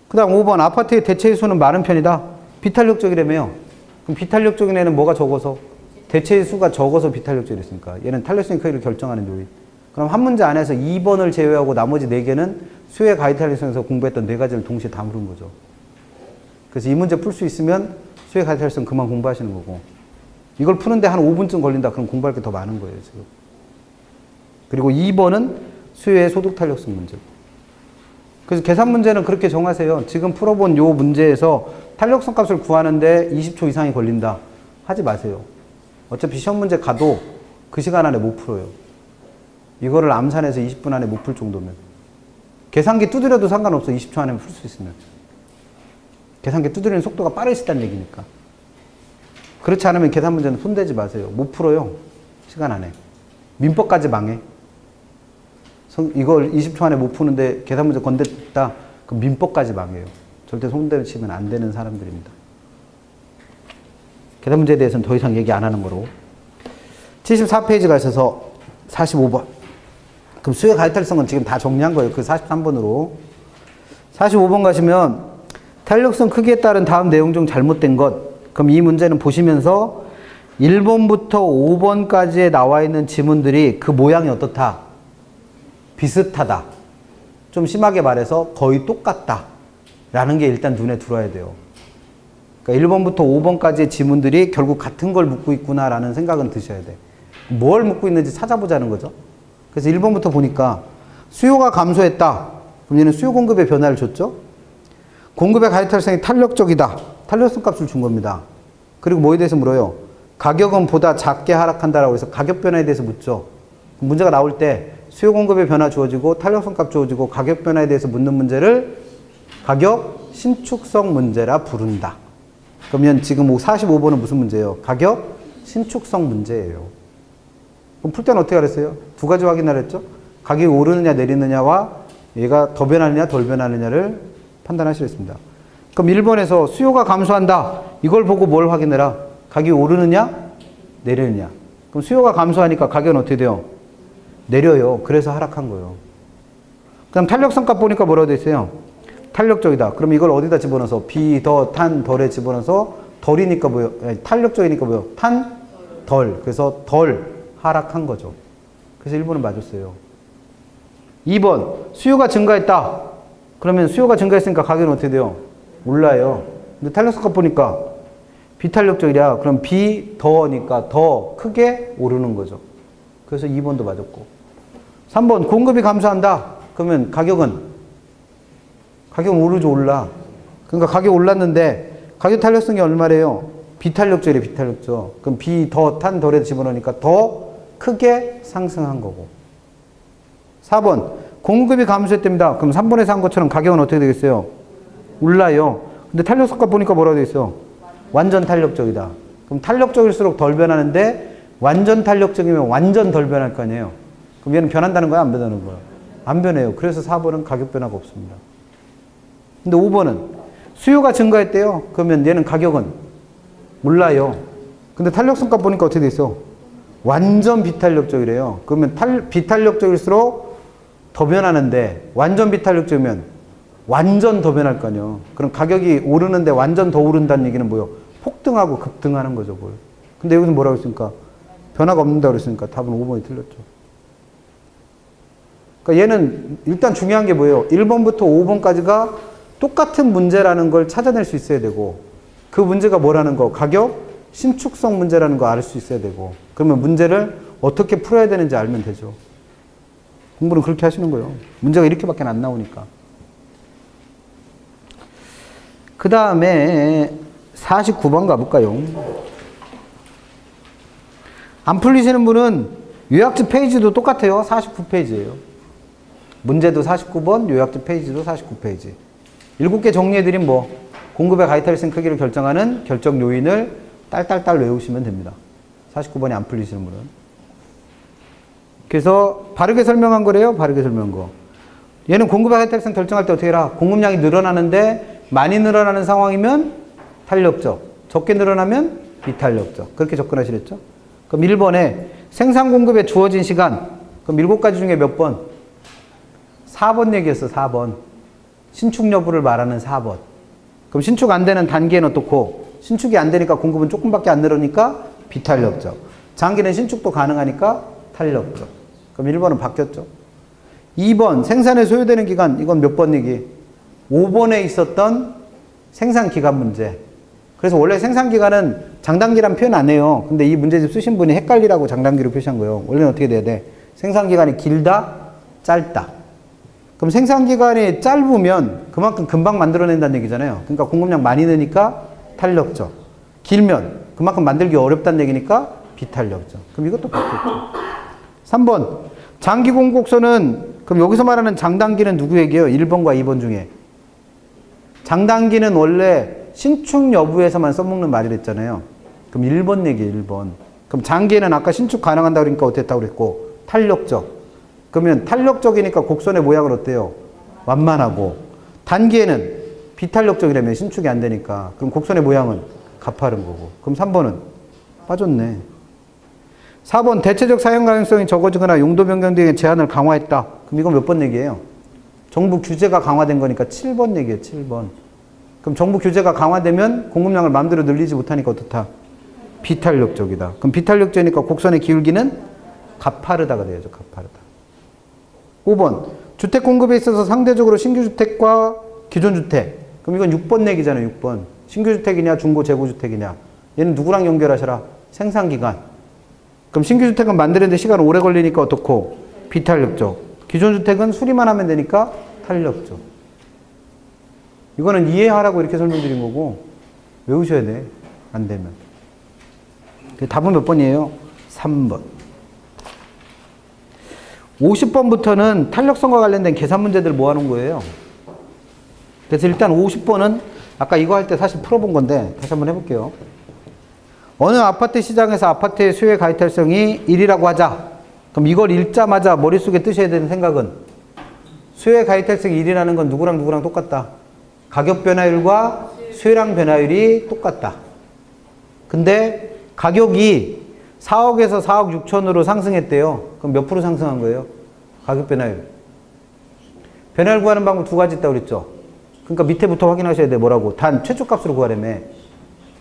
그 다음 5번. 아파트의 대체의 수는 많은 편이다. 비탄력적이라며요. 그럼 비탄력적인 애는 뭐가 적어서? 대체의 수가 적어서 비탄력적이랬으니까. 얘는 탄력성의 크기를 결정하는 요인. 그럼 한 문제 안에서 2번을 제외하고 나머지 4개는 수요의 가히 탄력성에서 공부했던 4가지를 동시에 다 물은 거죠. 그래서 이 문제 풀 수 있으면 수요의 가히 탄력성 그만 공부하시는 거고. 이걸 푸는데 한 5분쯤 걸린다. 그럼 공부할 게 더 많은 거예요, 지금. 그리고 2번은 수요의 소득 탄력성 문제. 그래서 계산 문제는 그렇게 정하세요. 지금 풀어본 요 문제에서 탄력성 값을 구하는데 20초 이상이 걸린다. 하지 마세요. 어차피 시험 문제 가도 그 시간 안에 못 풀어요. 이거를 암산해서 20분 안에 못 풀 정도면. 계산기 두드려도 상관없어. 20초 안에 풀 수 있으면. 계산기 두드리는 속도가 빠르시다는 얘기니까. 그렇지 않으면 계산 문제는 손대지 마세요. 못 풀어요. 시간 안에. 민법까지 망해. 이걸 20초 안에 못 푸는데 계산 문제 건넸다. 그럼 민법까지 망해요. 절대 손대시면 안 되는 사람들입니다. 계산 문제에 대해서는 더 이상 얘기 안 하는 거로. 74페이지 가셔서 45번. 그럼 수요 가이탈성은 지금 다 정리한 거예요. 그 43번으로. 45번 가시면 탄력성 크기에 따른 다음 내용 중 잘못된 것. 그럼 이 문제는 보시면서 1번부터 5번까지에 나와 있는 지문들이 그 모양이 어떻다? 비슷하다. 좀 심하게 말해서 거의 똑같다. 라는 게 일단 눈에 들어와야 돼요. 그러니까 1번부터 5번까지의 지문들이 결국 같은 걸 묻고 있구나라는 생각은 드셔야 돼. 뭘 묻고 있는지 찾아보자는 거죠. 그래서 1번부터 보니까 수요가 감소했다. 그럼 얘는 수요 공급의 변화를 줬죠. 공급의 가이탈성이 탄력적이다. 탄력성 값을 준 겁니다. 그리고 뭐에 대해서 물어요? 가격은 보다 작게 하락한다라고 해서 가격 변화에 대해서 묻죠. 문제가 나올 때 수요 공급의 변화 주어지고 탄력성 값 주어지고 가격 변화에 대해서 묻는 문제를 가격 신축성 문제라 부른다. 그러면 지금 45번은 무슨 문제예요? 가격 신축성 문제예요. 그럼 풀 때는 어떻게 하랬어요? 두 가지 확인을 했죠. 가격이 오르느냐 내리느냐와 얘가 더 변하느냐 덜 변하느냐를 판단하시겠습니다. 그럼 1번에서 수요가 감소한다. 이걸 보고 뭘 확인해라? 가격이 오르느냐 내리느냐. 그럼 수요가 감소하니까 가격은 어떻게 돼요? 내려요. 그래서 하락한 거예요. 그럼 탄력성 값 보니까 뭐라고 돼 있어요? 탄력적이다. 그럼 이걸 어디다 집어넣어서 비, 더, 탄, 덜에 집어넣어서 덜이니까 뭐요? 탄력적이니까 뭐요? 탄, 덜. 그래서 덜 하락한 거죠. 그래서 1번은 맞았어요. 2번 수요가 증가했다. 그러면 수요가 증가했으니까 가격은 어떻게 돼요? 올라요. 근데 탄력성 값 보니까 비탄력적이야. 그럼 비, 더니까 더 크게 오르는 거죠. 그래서 2번도 맞았고. 3번 공급이 감소한다. 그러면 가격은 오르죠. 올라. 그러니까 가격 올랐는데 가격 탄력성이 얼마래요? 비탄력적이래. 비탄력적. 그럼 비, 더, 탄, 덜에 집어넣으니까 더 크게 상승한 거고. 4번 공급이 감소했답니다. 그럼 3번에서 한 것처럼 가격은 어떻게 되겠어요? 올라요. 근데 탄력성 값 보니까 뭐라고 되어 있어? 완전 탄력적이다. 그럼 탄력적일수록 덜 변하는데 완전 탄력적이면 완전 덜 변할 거 아니에요. 그럼 얘는 변한다는 거야? 안 변하는 거야? 안 변해요. 그래서 4번은 가격 변화가 없습니다. 근데 5번은 수요가 증가했대요. 그러면 얘는 가격은 올라요. 근데 탄력성 값 보니까 어떻게 돼 있어? 완전 비탄력적이래요. 그러면 비탄력적일수록 더 변하는데 완전 비탄력적이면 완전 더 변할 거 아니에요. 그럼 가격이 오르는데 완전 더 오른다는 얘기는 뭐예요? 폭등하고 급등하는 거죠. 뭘. 근데 여기서 뭐라고 했습니까? 변화가 없는다고 그랬으니까 답은 5번이 틀렸죠. 그러니까 얘는 일단 중요한 게 뭐예요? 1번부터 5번까지가 똑같은 문제라는 걸 찾아낼 수 있어야 되고 그 문제가 뭐라는 거? 가격 신축성 문제라는 거 알 수 있어야 되고 그러면 문제를 어떻게 풀어야 되는지 알면 되죠. 공부는 그렇게 하시는 거예요. 문제가 이렇게밖에 안 나오니까. 그 다음에 49번 가볼까요? 안 풀리시는 분은 요약지 페이지도 똑같아요. 49페이지예요. 문제도 49번, 요약지 페이지도 49페이지. 7개 정리해드린 뭐 공급의 가이탈리슨 크기를 결정하는 결정 요인을 딸딸딸 외우시면 됩니다. 49번이 안 풀리시는 분은. 그래서 바르게 설명한 거래요. 바르게 설명한 거. 얘는 공급의 가이탈리슨 결정할 때 어떻게 해라? 공급량이 늘어나는데 많이 늘어나는 상황이면 탄력적, 적게 늘어나면 비탄력적. 그렇게 접근하시랬죠? 그럼 1번에 생산 공급에 주어진 시간. 그럼 7가지 중에 몇 번? 4번 얘기했어. 4번. 신축 여부를 말하는 4번. 그럼 신축 안 되는 단기에는 어떻고? 신축이 안 되니까 공급은 조금밖에 안 늘으니까 비탄력적. 장기는 신축도 가능하니까 탄력적. 그럼 1번은 바뀌었죠. 2번 생산에 소요되는 기간. 이건 몇 번 얘기? 5번에 있었던 생산 기간 문제. 그래서 원래 생산 기간은 장단기란 표현 안 해요. 근데 이 문제집 쓰신 분이 헷갈리라고 장단기로 표시한 거예요. 원래는 어떻게 돼야 돼? 생산 기간이 길다, 짧다. 그럼 생산 기간이 짧으면 그만큼 금방 만들어낸다는 얘기잖아요. 그러니까 공급량 많이 넣으니까 탄력적. 길면 그만큼 만들기 어렵다는 얘기니까 비탄력적. 그럼 이것도 바뀌었죠. 3번 장기 공급선은 그럼 여기서 말하는 장단기는 누구 얘기예요? 1번과 2번 중에. 장단기는 원래 신축 여부에서만 써먹는 말이랬잖아요. 그럼 1번 얘기예요. 1번. 그럼 장기에는 아까 신축 가능한다고 그러니까 어땠다고 그랬고 탄력적. 그러면 탄력적이니까 곡선의 모양은 어때요? 완만하고. 단기에는 비탄력적이라면 신축이 안 되니까. 그럼 곡선의 모양은 가파른 거고. 그럼 3번은 빠졌네. 4번 대체적 사용 가능성이 적어지거나 용도 변경 등의 제한을 강화했다. 그럼 이건 몇 번 얘기예요? 정부 규제가 강화된 거니까 7번 얘기예요. 7번. 그럼 정부 규제가 강화되면 공급량을 마음대로 늘리지 못하니까 어떻다? 비탄력적이다. 그럼 비탄력적이니까 곡선의 기울기는 가파르다가 돼야죠. 가파르다. 5번 주택 공급에 있어서 상대적으로 신규 주택과 기존 주택. 그럼 이건 6번 얘기잖아요. 6번. 신규 주택이냐 중고 재고 주택이냐. 얘는 누구랑 연결하셔라? 생산기간. 그럼 신규 주택은 만드는데 시간 오래 걸리니까 어떻고? 비탄력적. 기존 주택은 수리만 하면 되니까 탄력적. 이거는 이해하라고 이렇게 설명드린 거고 외우셔야 돼. 안 되면. 답은 몇 번이에요? 3번. 50번부터는 탄력성과 관련된 계산 문제들 모아놓은 거예요. 그래서 일단 50번은 아까 이거 할 때 사실 풀어본 건데 다시 한번 해볼게요. 어느 아파트 시장에서 아파트의 수요의 가이탈성이 1이라고 하자. 그럼 이걸 읽자마자 머릿속에 뜨셔야 되는 생각은 수요의 가이탈성이 1이라는 건 누구랑 누구랑 똑같다. 가격 변화율과 수요량 변화율이 똑같다. 근데 가격이 4억에서 4억 6천으로 상승했대요. 그럼 몇 프로 상승한 거예요? 가격 변화율. 변화율 구하는 방법 두 가지 있다고 그랬죠. 그러니까 밑에부터 확인하셔야 돼. 뭐라고? 단 최초값으로 구하려면.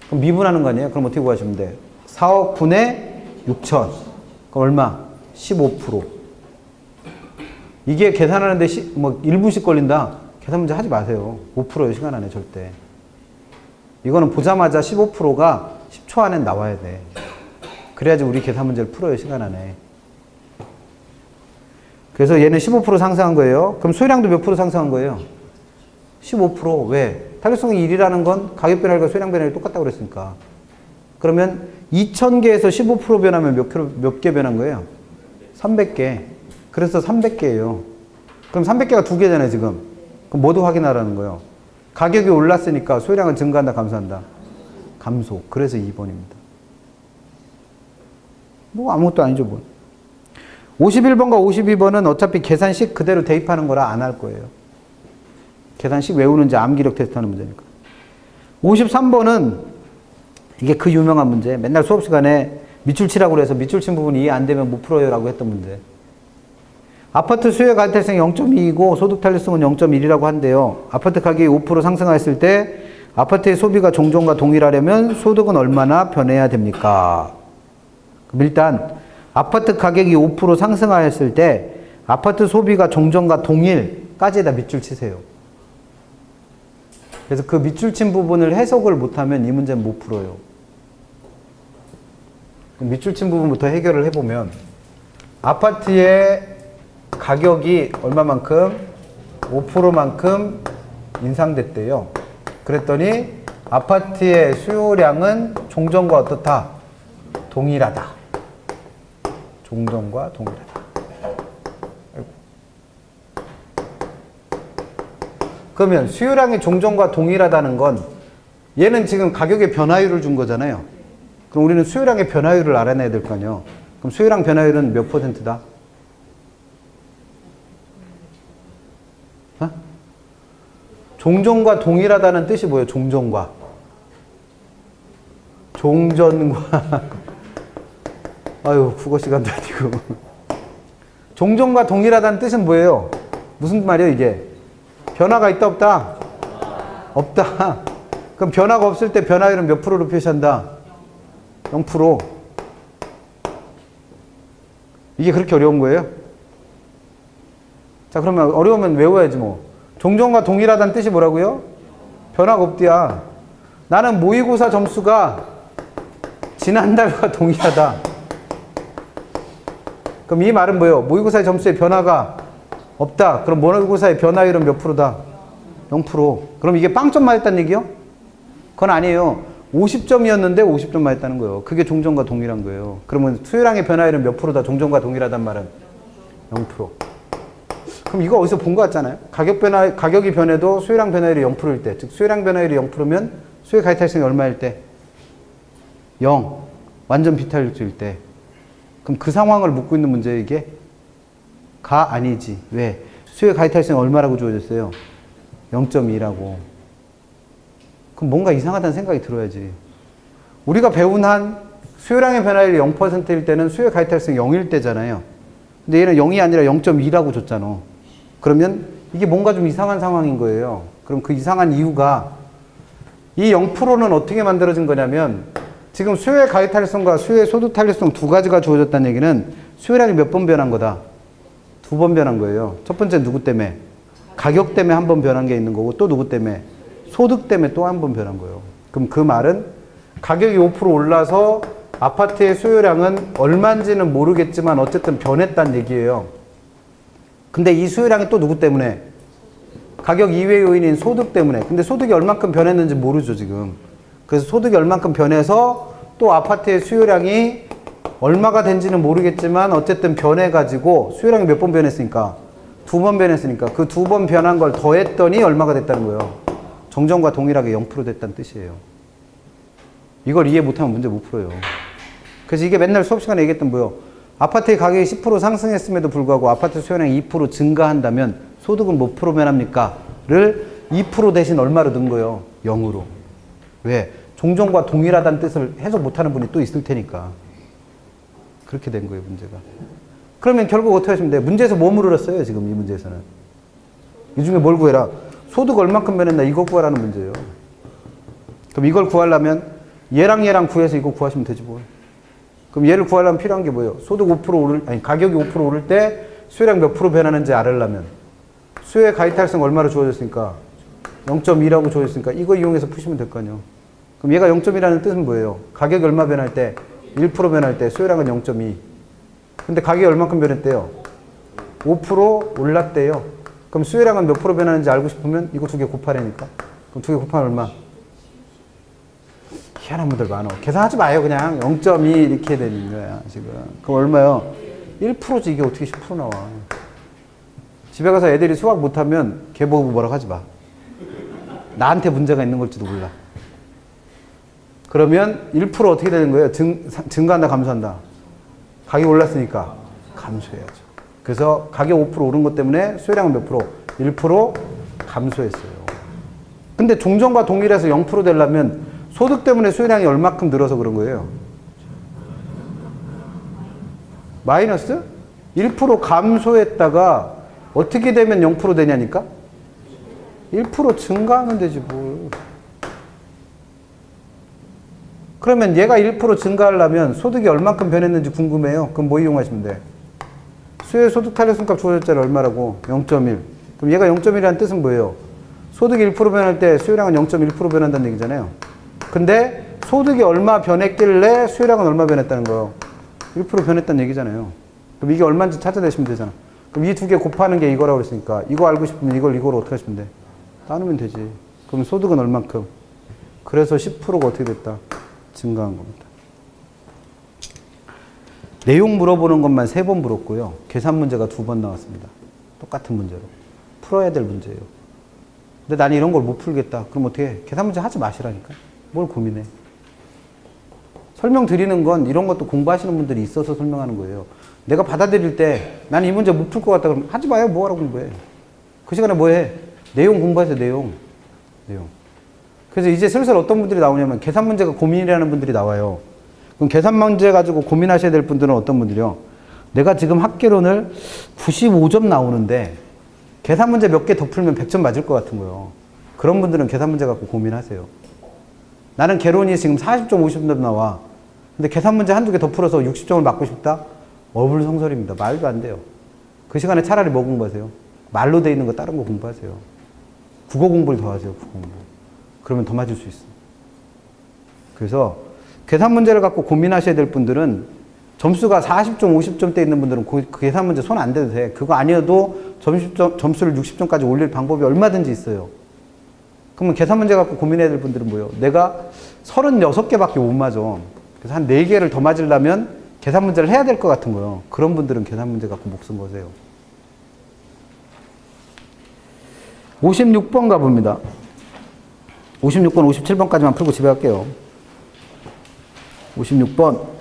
그럼 미분하는 거 아니에요? 그럼 어떻게 구하시면 돼? 4억 분의 6천. 그럼 얼마? 15%. 이게 계산하는데 1분씩 걸린다. 계산 문제 하지 마세요. 5%요. 시간 안에 절대. 이거는 보자마자 15%가 10초 안에 나와야 돼. 그래야지 우리 계산 문제를 풀어요. 시간 안에. 그래서 얘는 15% 상승한 거예요. 그럼 소요량도 몇 프로 상승한 거예요? 15%. 왜? 탄력성이 1이라는 건 가격 변화율과 소요량 변화율이 똑같다고 그랬으니까. 그러면 2000개에서 15% 변하면 몇 개 변한 거예요? 300개. 그래서 300개예요. 그럼 300개가 2개잖아요, 지금. 그럼 뭐도 확인하라는 거예요? 가격이 올랐으니까 소요량은 증가한다, 감소한다? 감소. 그래서 2번입니다. 뭐 아무것도 아니죠, 뭐. 51번과 52번은 어차피 계산식 그대로 대입하는 거라 안 할 거예요. 계산식 외우는지 암기력 테스트하는 문제니까. 53번은 이게 그 유명한 문제. 맨날 수업 시간에 밑줄 치라고 그래서 밑줄 친 부분 이해 안 되면 못 풀어요 라고 했던 문제. 아파트 수요의 가이탈성이 0.2이고 소득 탄력성은 0.1이라고 한대요. 아파트 가격이 5% 상승했을 때 아파트의 소비가 종전과 동일하려면 소득은 얼마나 변해야 됩니까? 그럼 일단 아파트 가격이 5% 상승하였을 때 아파트 소비가 종전과 동일까지에다 밑줄 치세요. 그래서 그 밑줄 친 부분을 해석을 못하면 이 문제는 못 풀어요. 밑줄 친 부분부터 해결을 해보면 아파트의 가격이 얼마만큼? 5%만큼 인상됐대요. 그랬더니 아파트의 수요량은 종전과 어떻다? 동일하다. 종전과 동일하다. 아이고. 그러면 수요량이 종전과 동일하다는 건 얘는 지금 가격의 변화율을 준 거잖아요. 그럼 우리는 수요량의 변화율을 알아내야 될 거 아니에요. 그럼 수요량 변화율은 몇 %다? 어? 종전과 동일하다는 뜻이 뭐예요? 종전과. 종전과. 아유, 국어 시간도 아니고. 종전과 동일하다는 뜻은 뭐예요? 무슨 말이에요, 이게? 변화가 있다, 없다? 없다. 그럼 변화가 없을 때 변화율은 몇 프로로 표시한다? 0%. 이게 그렇게 어려운 거예요? 자, 그러면 어려우면 외워야지 뭐. 종전과 동일하다는 뜻이 뭐라고요? 변화가 없디야. 나는 모의고사 점수가 지난달과 동일하다. 그럼 이 말은 뭐예요? 모의고사의 점수에 변화가 없다. 그럼 모의고사의 변화율은 몇 프로다? 0%. 그럼 이게 빵점 맞았다는 얘기요? 그건 아니에요. 50점이었는데 50점 맞았다는 거예요. 그게 종전과 동일한 거예요. 그러면 수요량의 변화율은 몇 프로다? 종전과 동일하단 말은 0%. 그럼 이거 어디서 본 것 같잖아요. 가격이 변해도 수요량 변화율이 0%일 때, 즉 수요량 변화율이 0%면 수요 가이탈성이 얼마일 때? 0. 완전 비탈률일 때. 그럼 그 상황을 묻고 있는 문제예요, 이게? 가 아니지. 왜? 수요 가이탈성이 얼마라고 주어졌어요? 0.2라고. 그럼 뭔가 이상하다는 생각이 들어야지. 우리가 배운 한 수요량의 변화율이 0%일 때는 수요 가이탈성이 0일 때잖아요. 근데 얘는 0이 아니라 0.2라고 줬잖아. 그러면 이게 뭔가 좀 이상한 상황인 거예요. 그럼 그 이상한 이유가 이 0%는 어떻게 만들어진 거냐면 지금 수요의 가이탈성과 수요의 소득 탄력성 두 가지가 주어졌다는 얘기는 수요량이 몇 번 변한 거다? 2번 변한 거예요. 첫 번째는 누구 때문에? 가격 때문에 한 번 변한 게 있는 거고 또 누구 때문에? 소득 때문에 또 한 번 변한 거예요. 그럼 그 말은 가격이 5% 올라서 아파트의 수요량은 얼마인지는 모르겠지만 어쨌든 변했다는 얘기예요. 근데 이 수요량이 또 누구 때문에? 가격 이외 요인인 소득 때문에. 근데 소득이 얼만큼 변했는지 모르죠, 지금. 그래서 소득이 얼만큼 변해서 또 아파트의 수요량이 얼마가 된지는 모르겠지만 어쨌든 변해가지고 수요량이 몇 번 변했으니까? 2번 변했으니까 그 2번 변한 걸 더했더니 얼마가 됐다는 거예요. 정전과 동일하게 0% 됐다는 뜻이에요. 이걸 이해 못하면 문제 못 풀어요. 그래서 이게 맨날 수업 시간에 얘기했던 뭐예요? 아파트의 가격이 10% 상승했음에도 불구하고 아파트 수요량이 2% 증가한다면 소득은 몇 프로 변합니까? 를 2% 대신 얼마로 넣은 거예요? 0으로. 왜? 종전과 동일하다는 뜻을 해석 못하는 분이 또 있을 테니까. 그렇게 된 거예요, 문제가. 그러면 결국 어떻게 하시면 돼요? 문제에서 뭐 물었어요, 지금 이 문제에서는? 이 중에 뭘 구해라? 소득 얼만큼 변했나 이거 구하라는 문제예요. 그럼 이걸 구하려면 얘랑 구해서 이거 구하시면 되지 뭐. 그럼 얘를 구하려면 필요한 게 뭐예요? 소득 5% 가격이 5% 오를 때 수요량 몇 프로 변하는지 알으려면 수요의 가이탈성 얼마로 주어졌으니까 0.2라고 주어졌으니까 이거 이용해서 푸시면 될 거 아니에요. 그럼 얘가 0.2라는 뜻은 뭐예요? 가격이 얼마 변할 때? 1% 변할 때 수요량은 0.2. 근데 가격이 얼만큼 변했대요? 5% 올랐대요. 그럼 수요량은 몇 프로 변하는지 알고 싶으면 이거 두 개 곱하라니까. 그럼 두 개 곱하면 얼마? 희한한 분들 많아. 계산하지 마요. 그냥 0.2 이렇게 되는 거야 지금. 그럼 얼마요? 1%지. 이게 어떻게 10% 나와. 집에 가서 애들이 수학 못하면 걔 보고 뭐라고 하지 마. 나한테 문제가 있는 걸지도 몰라. 그러면 1% 어떻게 되는 거예요? 증가한다 감소한다? 가격이 올랐으니까 감소해야죠. 그래서 가격 5% 오른 것 때문에 수요량은 몇 프로? 1% 감소했어요. 근데 종전과 동일해서 0% 되려면 소득 때문에 수요량이 얼마큼 늘어서 그런 거예요? 마이너스? 1% 감소했다가 어떻게 되면 0% 되냐니까? 1% 증가하면 되지 뭘. 그러면 얘가 1% 증가하려면 소득이 얼만큼 변했는지 궁금해요. 그럼 뭐 이용하시면 돼? 수요의 소득 탄력성값 주어졌잖아. 얼마라고? 0.1. 그럼 얘가 0.1이라는 뜻은 뭐예요? 소득이 1% 변할 때 수요량은 0.1% 변한다는 얘기잖아요. 근데 소득이 얼마 변했길래 수요량은 얼마 변했다는 거예요? 1% 변했다는 얘기잖아요. 그럼 이게 얼마인지 찾아내시면 되잖아. 그럼 이 두 개 곱하는 게 이거라고 했으니까 이거 알고 싶으면 이거로 어떻게 하시면 돼? 나누면 되지. 그럼 소득은 얼만큼? 그래서 10%가 어떻게 됐다? 증가한 겁니다. 내용 물어보는 것만 3번 물었고요. 계산 문제가 2번 나왔습니다. 똑같은 문제로. 풀어야 될 문제예요. 근데 나는 이런 걸 못 풀겠다. 그럼 어떻게 해? 계산 문제 하지 마시라니까. 뭘 고민해. 설명드리는 건 이런 것도 공부하시는 분들이 있어서 설명하는 거예요. 내가 받아들일 때 나는 이 문제 못 풀 것 같다 그러면 하지 마요. 뭐하러 공부해. 그 시간에 뭐 해? 내용 공부하세요. 내용. 그래서 이제 슬슬 어떤 분들이 나오냐면 계산 문제가 고민이라는 분들이 나와요. 그럼 계산 문제 가지고 고민하셔야 될 분들은 어떤 분들이요? 내가 지금 학개론을 95점 나오는데 계산 문제 몇 개 더 풀면 100점 맞을 것 같은 거예요. 그런 분들은 계산 문제 갖고 고민하세요. 나는 개론이 지금 40점, 50점 나와. 근데 계산 문제 한두 개 더 풀어서 60점을 맞고 싶다? 어불성설입니다. 말도 안 돼요. 그 시간에 차라리 뭐 공부하세요? 말로 돼 있는 거 다른 거 공부하세요. 국어 공부를 더 하세요. 국어 공부. 그러면 더 맞을 수 있어. 그래서 계산 문제를 갖고 고민하셔야 될 분들은 점수가 40점, 50점대 있는 분들은 그 계산 문제 손 안 대도 돼. 그거 아니어도 점수를 60점까지 올릴 방법이 얼마든지 있어요. 그러면 계산 문제 갖고 고민해야 될 분들은 뭐예요? 내가 36개밖에 못 맞아. 그래서 한 4개를 더 맞으려면 계산 문제를 해야 될 것 같은 거예요. 그런 분들은 계산 문제 갖고 목숨 거세요. 56번 가봅니다. 56번, 57번까지만 풀고 집에 갈게요. 56번.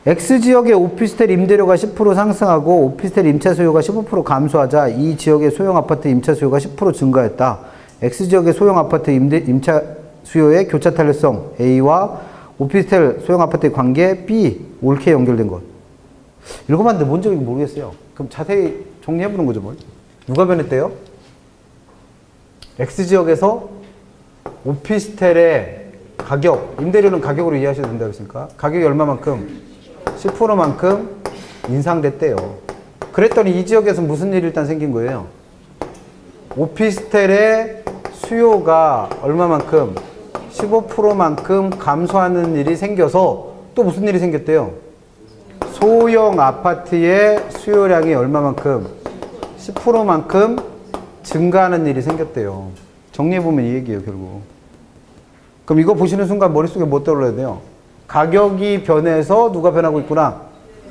X지역의 오피스텔 임대료가 10% 상승하고 오피스텔 임차 수요가 15% 감소하자 이 지역의 소형 아파트 임차 수요가 10% 증가했다. X지역의 소형 아파트 임차 수요의 교차 탄력성 A와 오피스텔 소형 아파트의 관계 B, 옳게 연결된 것. 읽어봤는데 뭔지 모르겠어요. 그럼 자세히 정리해보는 거죠, 뭘. 누가 변했대요? X지역에서 오피스텔의 가격, 임대료는 가격으로 이해하셔도 된다고 했으니까 가격이 얼마만큼? 10%만큼 인상됐대요. 그랬더니 이 지역에서 무슨 일이 일단 생긴 거예요? 오피스텔의 수요가 얼마만큼? 15%만큼 감소하는 일이 생겨서 또 무슨 일이 생겼대요? 소형 아파트의 수요량이 얼마만큼? 10%만큼 증가하는 일이 생겼대요. 정리해보면 이 얘기예요, 결국. 그럼 이거 보시는 순간 머릿속에 뭐 떠올라야 돼요? 가격이 변해서 누가 변하고 있구나?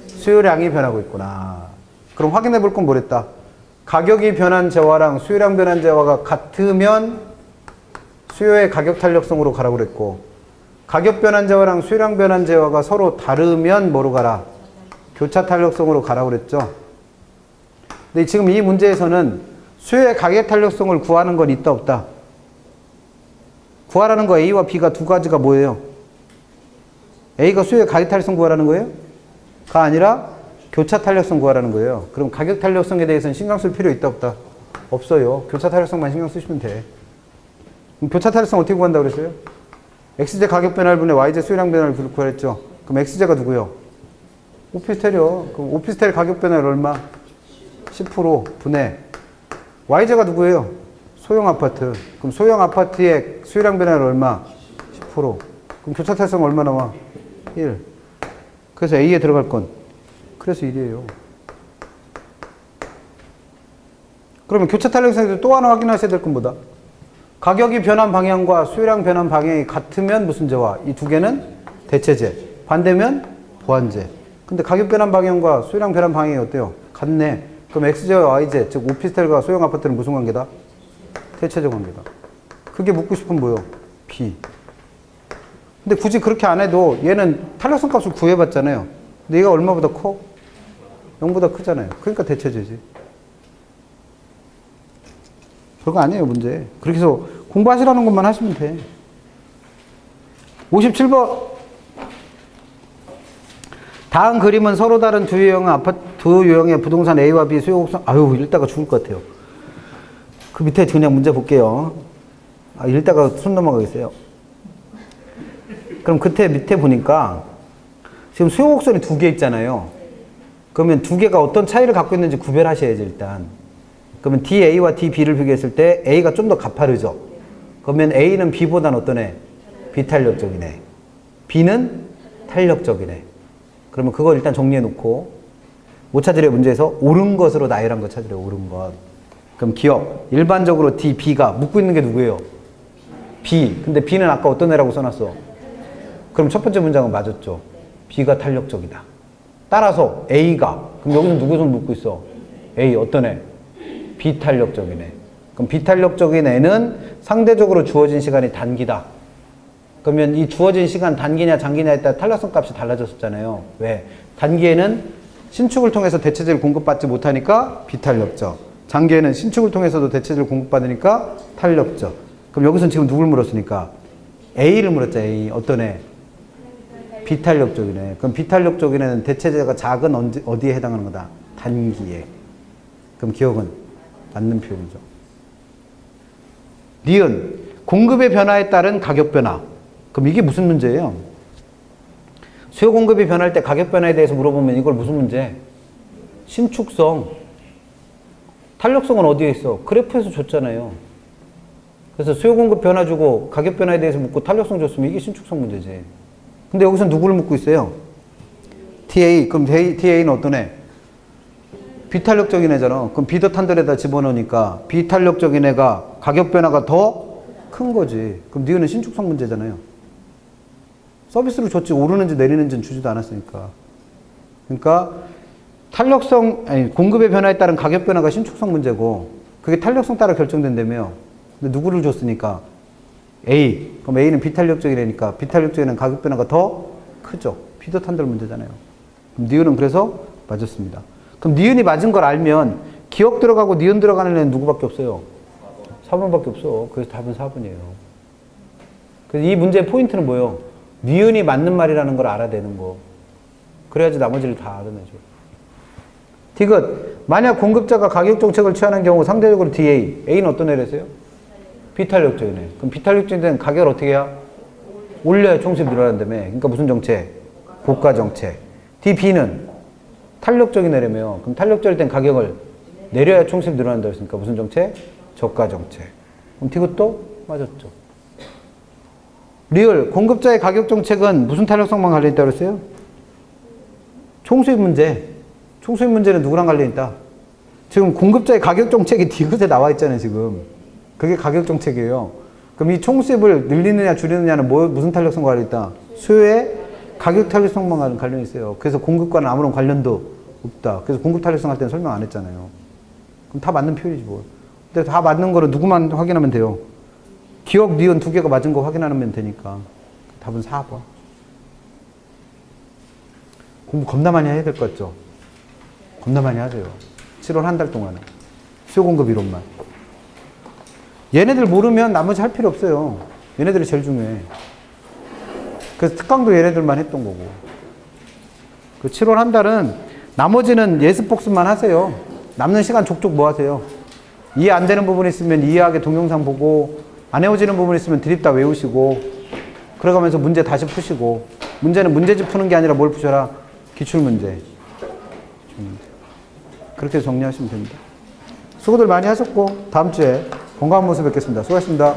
수요량이 변하고 있구나. 그럼 확인해 볼 건 뭐랬다? 가격이 변한 재화랑 수요량 변한 재화가 같으면 수요의 가격 탄력성으로 가라고 그랬고, 가격 변한 재화랑 수요량 변한 재화가 서로 다르면 뭐로 가라? 교차 탄력성으로 가라고 그랬죠. 근데 지금 이 문제에서는 수요의 가격 탄력성을 구하는 건 있다 없다? 구하라는 거 A와 B가 두 가지가 뭐예요? A가 수요의 가격 탄력성 구하라는 거예요? 가 아니라 교차 탄력성 구하라는 거예요. 그럼 가격 탄력성에 대해서는 신경 쓸 필요 있다 없다? 없어요. 교차 탄력성만 신경 쓰시면 돼. 그럼 교차 탄력성 어떻게 구한다고 그랬어요? X제 가격 변화를 분해 Y제 수요량 변화를 구했죠. 그럼 X제가 누구요? 오피스텔이요. 그럼 오피스텔 가격 변화를 얼마? 10% 분해. Y제가 누구예요? 소형 아파트. 그럼 소형 아파트의 수요량 변화를 얼마? 10%. 그럼 교차 탄력성 얼마 나와? 1. 그래서 A에 들어갈 건. 그래서 1이에요. 그러면 교차 탄력성에서 또 하나 확인하셔야 될 건 뭐다? 가격이 변한 방향과 수요량 변한 방향이 같으면 무슨 제와? 이 두 개는 대체제. 반대면 보완제. 근데 가격 변한 방향과 수요량 변한 방향이 어때요? 같네. 그럼 X제와 Y제, 즉 오피스텔과 소형 아파트는 무슨 관계다? 대체적 관계다. 그게 묻고 싶은 뭐요? B. 근데 굳이 그렇게 안 해도 얘는 탄력성 값을 구해봤잖아요. 근데 얘가 얼마보다 커? 0보다 크잖아요. 그러니까 대체제지. 별거 아니에요, 문제. 그렇게 해서 공부하시라는 것만 하시면 돼. 57번. 다음 그림은 서로 다른 두 유형의 부동산 A와 B 수요 곡선. 아유, 읽다가 죽을 것 같아요. 그 밑에 그냥 문제 볼게요. 읽다가 손 넘어가겠어요. 그럼 그때 밑에 보니까 지금 수요 곡선이 두 개 있잖아요. 그러면 두 개가 어떤 차이를 갖고 있는지 구별하셔야지, 일단. 그러면 DA와 DB를 비교했을 때 A가 좀 더 가파르죠. 그러면 A는 B보다는 어떠네? 비탄력적이네. B는 탄력적이네. 그러면 그걸 일단 정리해 놓고 뭐 찾으래요? 문제에서 옳은 것으로 나열한 거 찾으래요. 옳은 것. 그럼 기억. 일반적으로 D, B가 묻고 있는 게 누구예요? B. 근데 B는 아까 어떤 애라고 써놨어? 그럼 첫 번째 문장은 맞았죠. B가 탄력적이다. 따라서 A가, 그럼 여기서 누구 손 묶고 있어? A, 어떤 애? 비탄력적인 애. 그럼 비탄력적인 애는 상대적으로 주어진 시간이 단기다. 그러면 이 주어진 시간 단기냐 장기냐에 따라 탄력성 값이 달라졌었잖아요. 왜? 단기에는 신축을 통해서 대체재를 공급받지 못하니까 비탄력적. 장기에는 신축을 통해서도 대체재를 공급받으니까 탄력적. 그럼 여기서는 지금 누굴 물었으니까? A를 물었죠. A. 어떤 애? 비탄력적인 애. 그럼 비탄력적인 애는 대체재가 작은 어디에 해당하는 거다? 단기에. 그럼 기억은 맞는 표현이죠. 니은, 공급의 변화에 따른 가격 변화. 그럼 이게 무슨 문제예요? 수요 공급이 변할 때 가격 변화에 대해서 물어보면 이걸 무슨 문제? 신축성. 탄력성은 어디에 있어? 그래프에서 줬잖아요. 그래서 수요 공급 변화 주고 가격 변화에 대해서 묻고 탄력성 줬으면 이게 신축성 문제지. 근데 여기서 누구를 묻고 있어요? TA. 그럼 TA는 어떤 애? 비탄력적인 애잖아. 그럼 비더탄들에다 집어넣으니까 비탄력적인 애가 가격 변화가 더 큰 거지. 그럼 니은은 신축성 문제잖아요. 서비스로 줬지 오르는지 내리는지는 주지도 않았으니까. 그러니까 탄력성, 아니 공급의 변화에 따른 가격 변화가 신축성 문제고 그게 탄력성 따라 결정된다며. 근데 누구를 줬으니까? A. 그럼 A는 비탄력적인 애니까 비탄력적인 애는 가격 변화가 더 크죠. 비더탄들 문제잖아요. 그럼 니은은 그래서 맞았습니다. 그럼 니은이 맞은 걸 알면 기억 들어가고 니은 들어가는 애는 누구밖에 없어요? 4번밖에 없어. 그래서 답은 4번이에요. 그래서 이 문제의 포인트는 뭐예요? 니은이 맞는 말이라는 걸 알아내는 거. 그래야지 나머지를 다 알아내죠. 디귿. 만약 공급자가 가격 정책을 취하는 경우 상대적으로 DA. A는 어떤 애랬어요? 비탄력적인 애. 그럼 비탄력적인 애는 가격을 어떻게 해야? 올려야 총수입 늘어난다며. 그러니까 무슨 정책? 고가 정책. DB는 탄력적인 애라며. 그럼 탄력적일 땐 가격을 내려야 총수입 늘어난다 했으니까 무슨 정책? 저가 정책. 그럼 디귿도 맞았죠. 리을. 공급자의 가격 정책은 무슨 탄력성만 관련있다고 그랬어요? 총수입 문제. 총수입 문제는 누구랑 관련있다? 지금 공급자의 가격 정책이 디귿에 나와 있잖아요, 지금. 그게 가격 정책이에요. 그럼 이 총수입을 늘리느냐 줄이느냐는 무슨 탄력성과 관련있다? 수요의 가격 탄력성만 관련있어요. 그래서 공급과는 아무런 관련도 없다. 그래서 공급 탄력성 할 때는 설명 안 했잖아요. 그럼 다 맞는 표현이지 뭐. 근데 다 맞는 거를 누구만 확인하면 돼요? 기억, 니은 두 개가 맞은 거 확인하면 되니까. 답은 4번. 공부 겁나 많이 해야 될 것 같죠? 겁나 많이 하세요. 7월 한 달 동안은. 수요 공급 이론만. 얘네들 모르면 나머지 할 필요 없어요. 얘네들이 제일 중요해. 그래서 특강도 얘네들만 했던 거고. 그 7월 한 달은 나머지는 예습 복습만 하세요. 남는 시간 족족 뭐 하세요? 이해 안 되는 부분 있으면 이해하게 동영상 보고, 안 외워지는 부분 있으면 드립 다 외우시고, 그러가면서 문제 다시 푸시고, 문제는 문제집 푸는 게 아니라 뭘 푸셔라? 기출문제. 그렇게 정리하시면 됩니다. 수고들 많이 하셨고, 다음 주에 건강한 모습 뵙겠습니다. 수고하셨습니다.